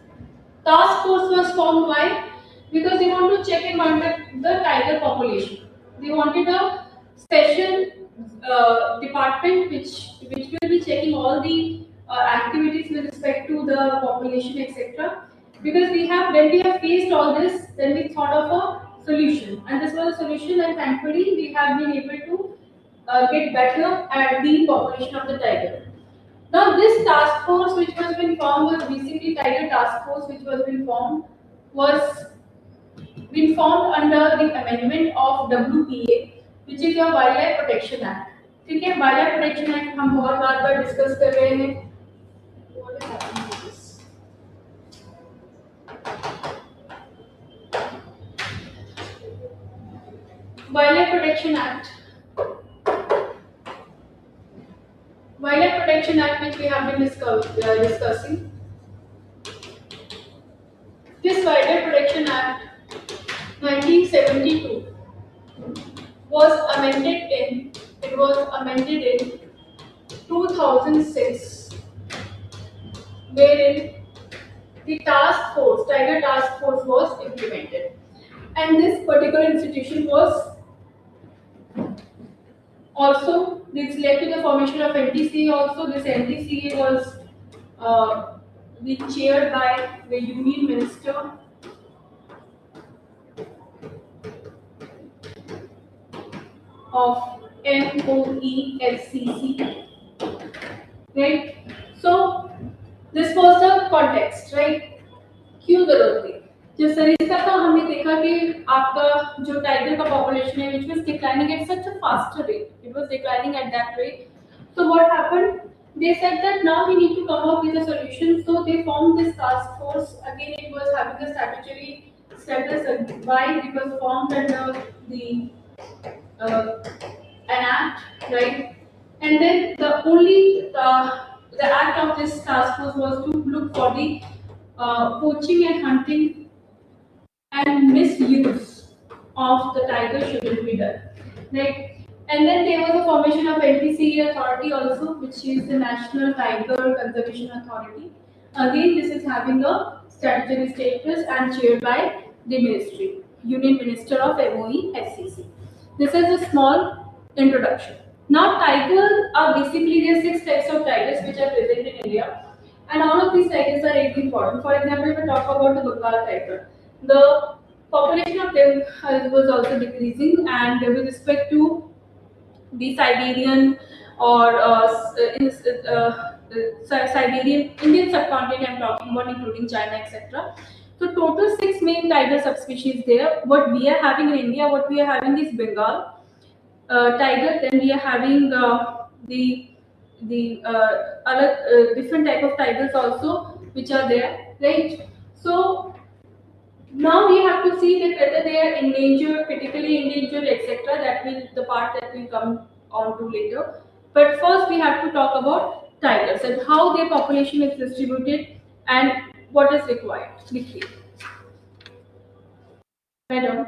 task force was formed. Why? Because they want to check and monitor the tiger population. They wanted a special department which will be checking all the activities with respect to the population, etc. Because when we have faced all this, then we thought of a solution, and this was a solution, and thankfully we have been able to get better at the population of the tiger. Now, this task force which was been formed was basically Tiger Task Force, which was been formed under the amendment of WPA, which is your Wildlife Protection Act. ठीक है, Wildlife Protection Act हम बहुत बार discuss कर रहे हैं. What is happening with this? Wildlife Protection Act. Wildlife Protection Act, which we have been discussing. This Wildlife Protection Act 1972 was amended in 2006, wherein the Tiger Task Force was implemented, and this particular institution was also, this led to the formation of NTCA. Also, this NTCA was being chaired by the Union Minister of MOEFCC, right? So this was the context, right? क्यों जरूरत थी? जब सरिस्का का हमने देखा कि आपका जो टाइगर का पॉपुलेशन है, which was declining at such a faster rate, it was declining at that rate. So what happened? They said that now we need to come up with a solution. So they formed this task force. Again, it was having a statutory status. Why? It was formed under the an act, right? And then the act of this task force was to look for the poaching and hunting and misuse of the tiger shouldn't be done, right? And then there was a formation of NTCA authority also, which is the National Tiger Conservation Authority. Again, this is having a statutory status and chaired by the Ministry, Union Minister of MOE FCC. This is a small introduction. Now, tigers are basically, there are 6 types of tigers which are present in India, and all of these tigers are really important. For example, if we talk about the Bengal tiger, the population of them was also decreasing, and with respect to the Siberian or Siberian Indian subcontinent, I'm talking about, including China, etc. So total 6 main tiger subspecies there. What we are having in India, what we are having is Bengal tiger. Then we are having the other different type of tigers also, which are there, right? So now we have to see that whether they are endangered, critically endangered, etc. That will the part that will come on to later. But first, we have to talk about tigers and how their population is distributed and what is required. Quickly, madam.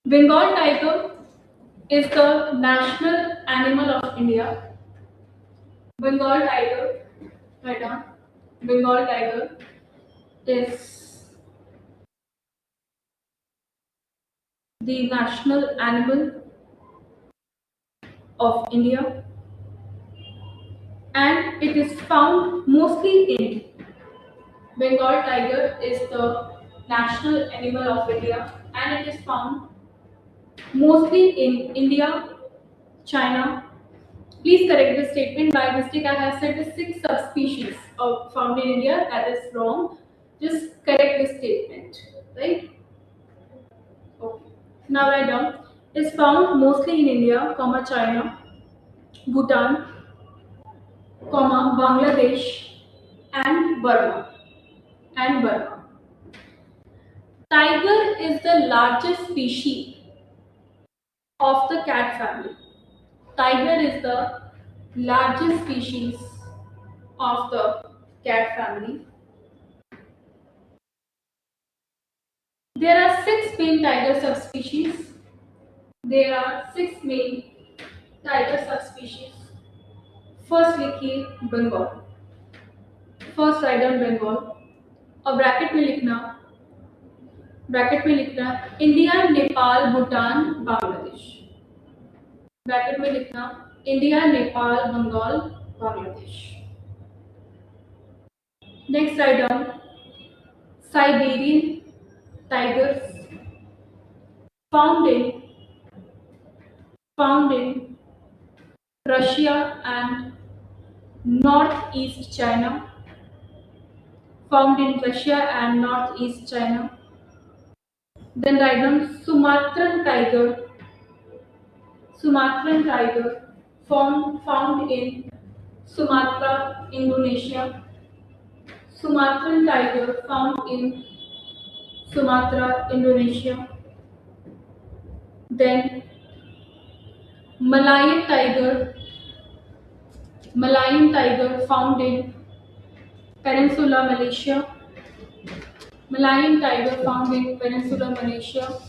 Bengal tiger is the national animal of India. Bengal tiger, right down. Bengal tiger is the national animal of India, and it is found mostly in Bengal tiger is the national animal of India, and it is found mostly in India, China. Please correct the statement. By mistake, I have said the six subspecies of found in India. That is wrong. Just correct the statement, right? Okay. Now write down. Is found mostly in India, comma China, Bhutan, comma Bangladesh, and Burma. And Burma. Tiger is the largest species of the cat family. Tiger is the largest species of the cat family. There are six main tiger subspecies. There are six main tiger subspecies. First लिखिए Bengal. First write down Bengal. और bracket में लिखना India, Nepal, Bhutan, Bangladesh. Bracket में लिखना India, Nepal, Bengal, Bangladesh. Next write down Siberian tigers found in Russia and northeast China. Found in Russia and northeast China. Then write down Sumatran tiger found in Sumatra, Indonesia. Sumatran tiger found in Sumatra, Indonesia. Then Malayan tiger found in Peninsula, Malaysia. Malayan tiger found in Peninsula, Malaysia.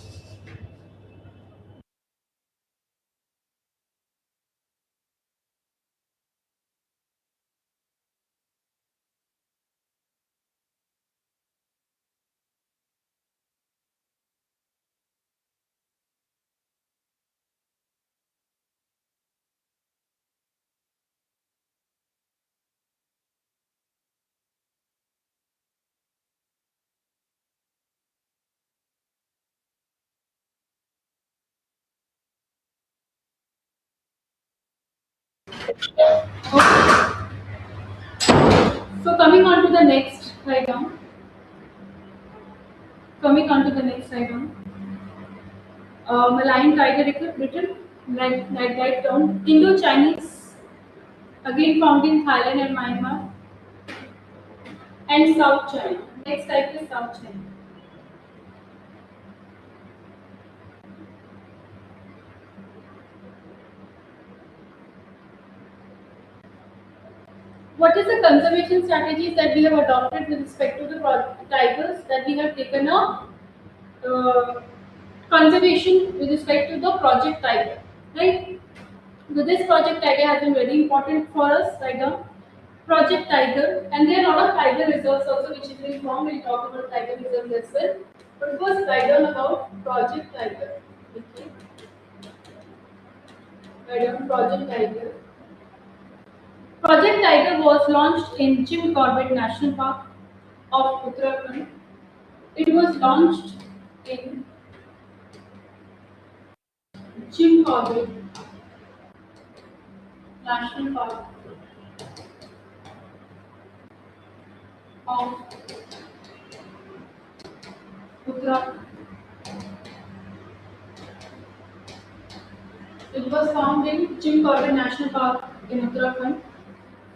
Okay. So coming on to the next item. Coming on to the next item. Malayan tiger written like down. Indo-Chinese again found in Thailand and Myanmar and South China. Next type is South China. What is the conservation strategies that we have adopted with respect to the tigers that we have taken a conservation with respect to the project tiger, right? So this project tiger has been very important for us right now. Project tiger, and there are a lot of tiger reserves also, which is very long. We'll talk about tiger reserves as well. But first, write down about project tiger. Okay, write down project tiger. Project Tiger was launched in Jim Corbett National Park of Uttarakhand. It was launched in Jim Corbett National Park of Uttar. It was found in Jim Corbett National Park in Uttarakhand.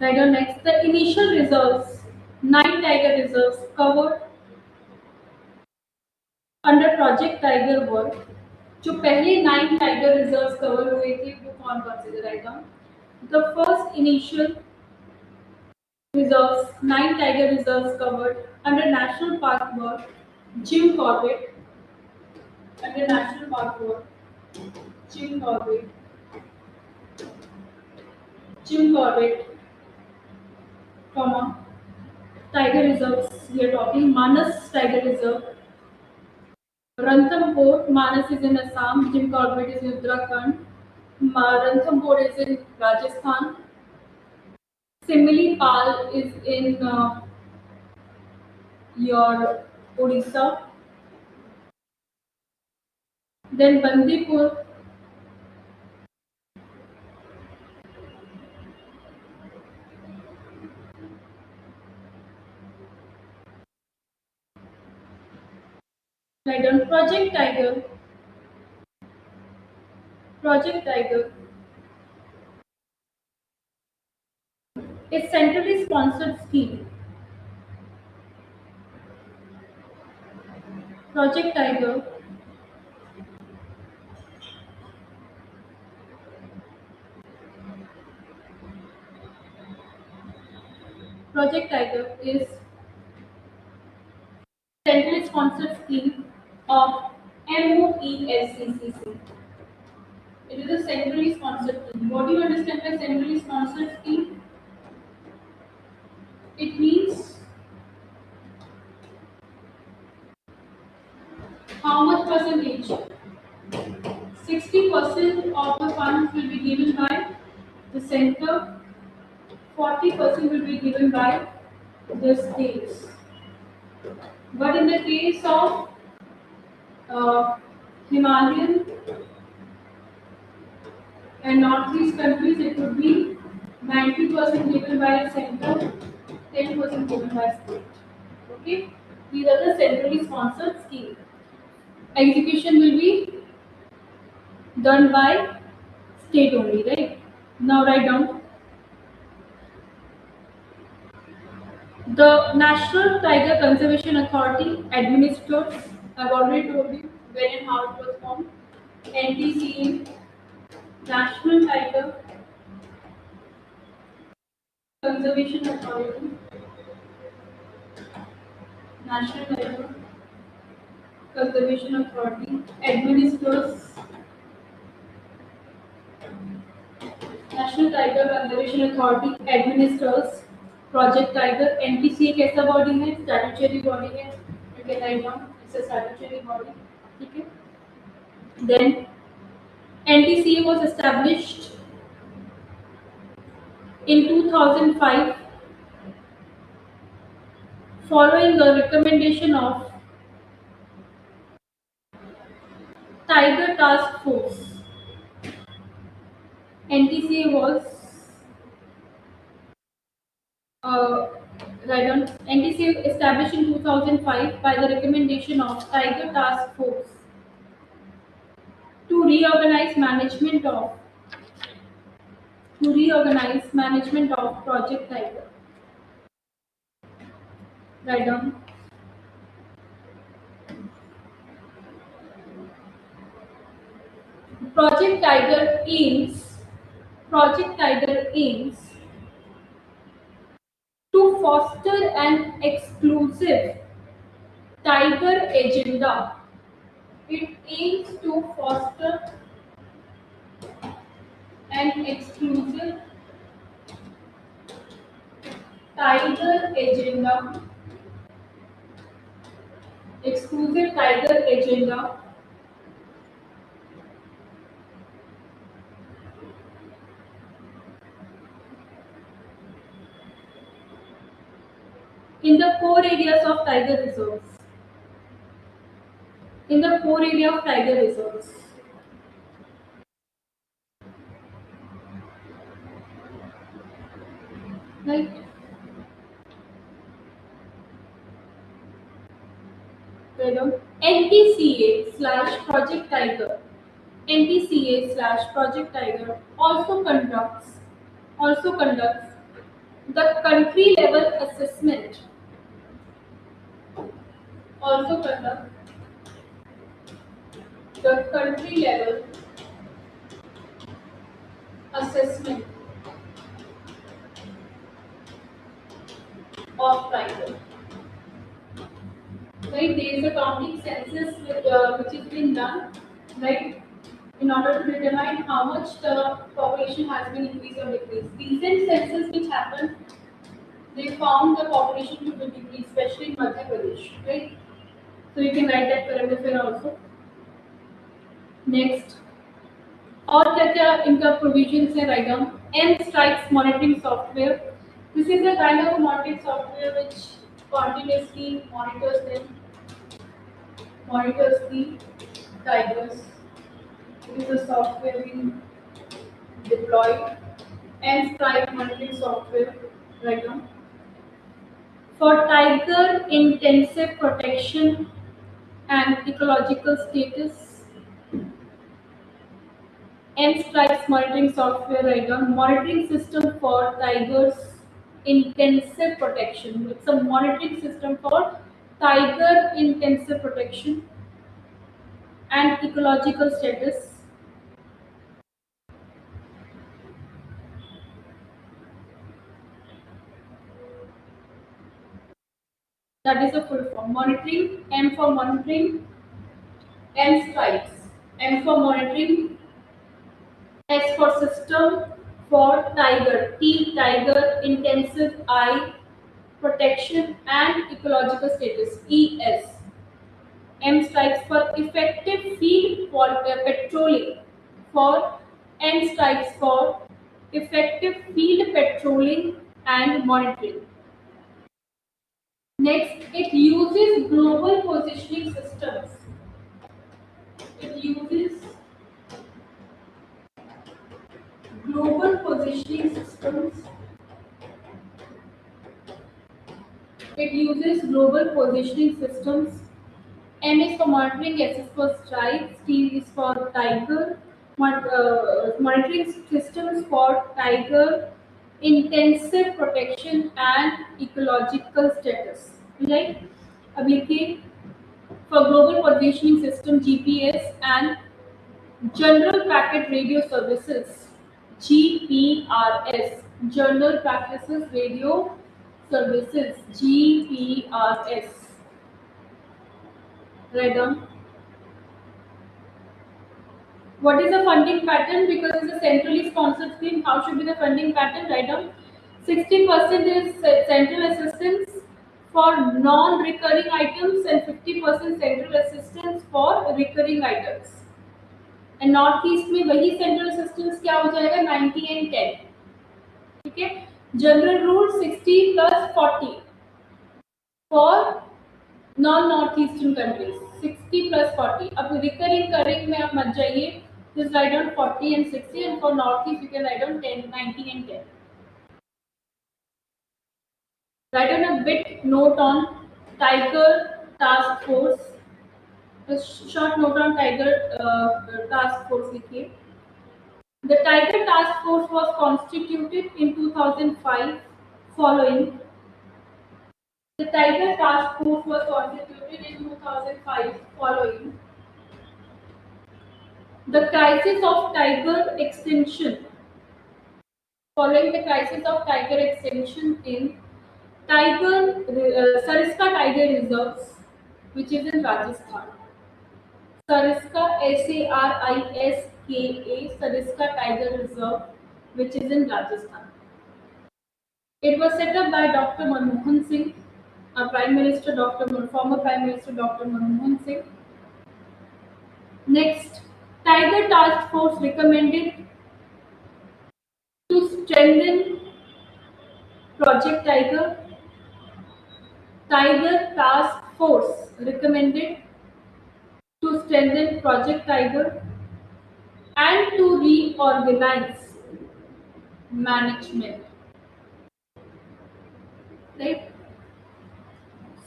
Right on next, the initial reserves, 9 tiger reserves covered under Project Tiger were जो पहले 9 tiger reserves cover हुए थे वो कौन कौन से थे write down the first initial reserves 9 tiger reserves covered under national park were Jim Corbett Under national park what? Jim Corbett. Jim Corbett, comma. Tiger reserves. We are talking Manas Tiger Reserve. Ranthambore, Manas is in Assam. Jim Corbett is in Uttarakhand. Ranthambore is in Rajasthan. Similipal is in your Odisha. Then Bandipur, like on Project Tiger. Project Tiger is centrally sponsored scheme. Project Tiger, Project Tiger is centrally sponsored scheme of MOESCCC. It is a centrally sponsored scheme. What do you understand by centrally sponsored scheme? It means how much percentage? 60% of the funds will be given by the center, 40% will be given by the states. But in the case of uh, Himalayan and northeast countries, it would be 90% given by the center, 10% given by state. Okay, these are the centrally sponsored schemes. Execution will be done by state only, right? Now write down the National Tiger Conservation Authority administers. I've already told you when and how it was formed. NTCA, National Tiger Conservation Authority, National Tiger Conservation Authority administers. National Tiger Conservation Authority administers Project Tiger. NTCA कैसा body है? Statutory body है. You can write down. It's a statutory body. ठीक है. Then NTCA was established in 2005 following a recommendation of Tiger Task Force. NTCA was uh, NTCA established in 2005 by the recommendation of Tiger Task Force to reorganize management of Project Tiger. Write down. Project Tiger aims Project Tiger aims to foster an exclusive tiger agenda. It aims to foster an tiger agenda, exclusive tiger agenda in the core areas of tiger reserves. In the core area of tiger reserves. Right? NTCA slash Project Tiger. NTCA slash Project Tiger also conducts the country level assessment. Also conduct the country level assessment of tiger. Right, there is a counting census with which is being done, right? In order to determine how much the population has been increased or decreased. Recent census which happened, they found the population to be decreased, especially in Madhya Pradesh, right? So you can write that current affair also. Next, और क्या क्या इनका provisions है write down M strikes monitoring software this is a kind of monitoring software which continuously monitors the tigers. It is a software being deployed and strike monitoring software right now for tiger intensive protection and ecological status. M strikes monitoring software right now. Monitoring system for tigers intensive protection. It's a monitoring system for tiger intensive protection and ecological status. That is the full form. Monitoring, M for monitoring, M strikes. M for monitoring, S for system, for tiger, T tiger, intensive I, protection and ecological status, ES. M strikes for effective field patrolling, for N strikes for effective field patrolling and monitoring. Next, it uses global positioning systems. It uses global positioning systems. It uses global positioning systems. M is for monitoring, S is for strikes, T is for tiger. Monitoring systems for tiger, intensive protection and ecological status. Right? अब लिखिए for global positioning system GPS and general packet radio services GPRS. General Practices Radio Services GPRS. Write down. What is the funding pattern? Because it's a centrally sponsored scheme, how should be the funding pattern? Write down. 60% is central assistance for non-recurring items and 50% central assistance for recurring items. And north east में वही central assistance क्या हो जाएगा 90 and 10. ठीक है. General rule 60 plus 40 for non-north eastern countries. 60 plus 40. अब recurring करेंगे में आप मत जाइए. Just write down 40 and 60, and for northeast you can write down 10, 90 and 10. Write down a bit note on Tiger Task Force. A short note on Tiger Task Force लिखिए. The Tiger Task Force was constituted in 2005 following. The Tiger Task Force was constituted in 2005 following the crisis of tiger extinction. Following the crisis of tiger extinction in Sariska Tiger Reserves, which is in Rajasthan. Sariska SARISKA Sariska Tiger Reserve, which is in Rajasthan. It was set up by Dr. Manmohan Singh, former Prime Minister Dr. Manmohan Singh. Next, Tiger Task Force recommended to strengthen Project Tiger. Tiger Task Force recommended to strengthen Project Tiger and to reorganize management. Right?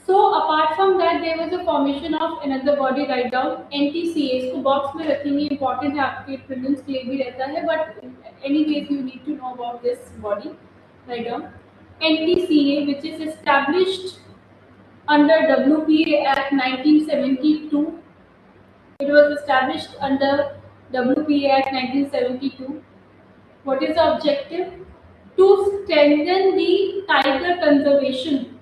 So apart from that, there was a formation of another body. Write down NTCA. इसको box में रखेंगे, important है आपके prelims के लिए भी रहता है, but anyways you need to know about this body. Write down NTCA, which is established under WPA Act 1972. It was established under WPA Act 1972. What is the objective? To strengthen the tiger conservation.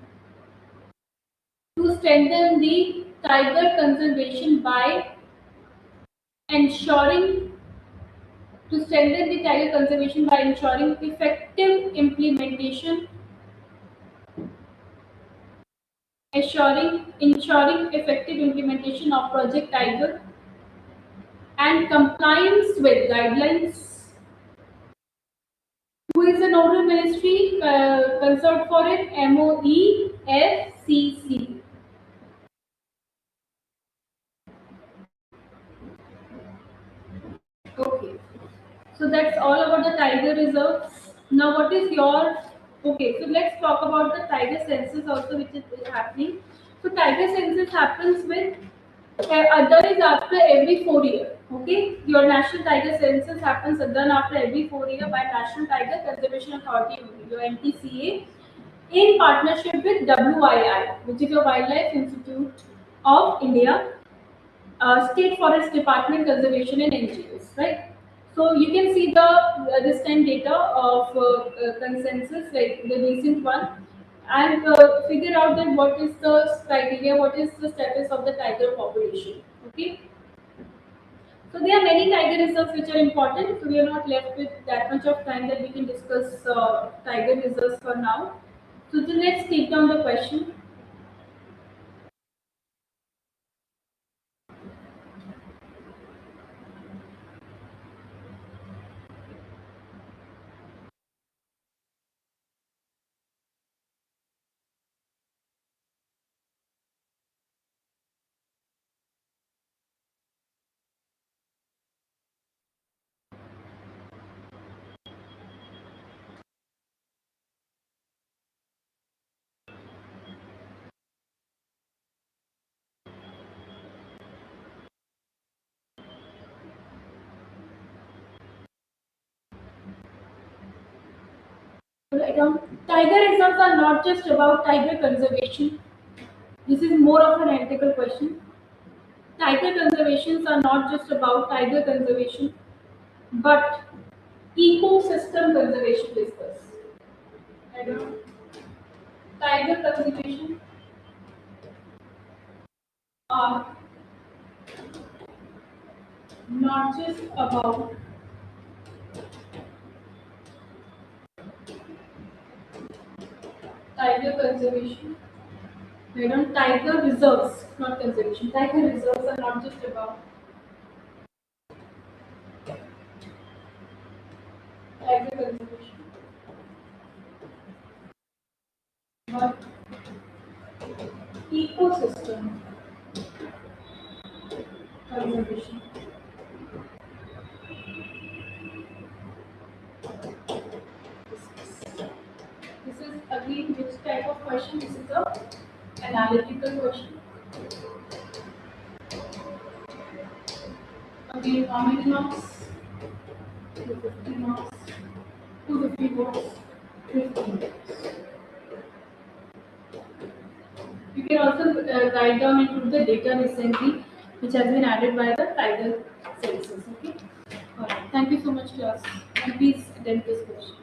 To strengthen the tiger conservation by ensuring to strengthen the tiger conservation by ensuring effective implementation of Project Tiger and compliance with guidelines. Who is the nodal ministry concerned for it? MOEFCC. Okay. So that's all about the tiger reserves. Now, what is your okay? So let's talk about the tiger census also, which is happening. So tiger census happens with other is after every 4 years. Okay, your national tiger census happens done after every 4 years by National Tiger Conservation Authority, your NTCA, in partnership with WII, which is your Wildlife Institute of India, State Forest Department, Conservation and NGOs, right? So you can see the this time data of consensus, like the recent one, and figure out that what is the criteria, what is the status of the tiger population. Okay, so there are many tiger reserves which are important. So we are not left with that much of time that we can discuss tiger reserves for now. So then let's take down the question. Write down. Tiger reserves are not just about tiger conservation. This is more of an ethical question. Tiger conservations are not just about tiger conservation, but ecosystem conservation discuss. I don't know. Tiger conservation are not just about tiger conservation. I don't tiger reserves, not conservation. Tiger reserves are not just about tiger conservation, but ecosystem conservation. This is again which type of question? This is a analytical question. Again, how many marks? 250 marks. 250 votes. 50. You can also write down and put the data recently, which has been added by the tiger census. Okay. Alright. Thank you so much, class. And please attend this question.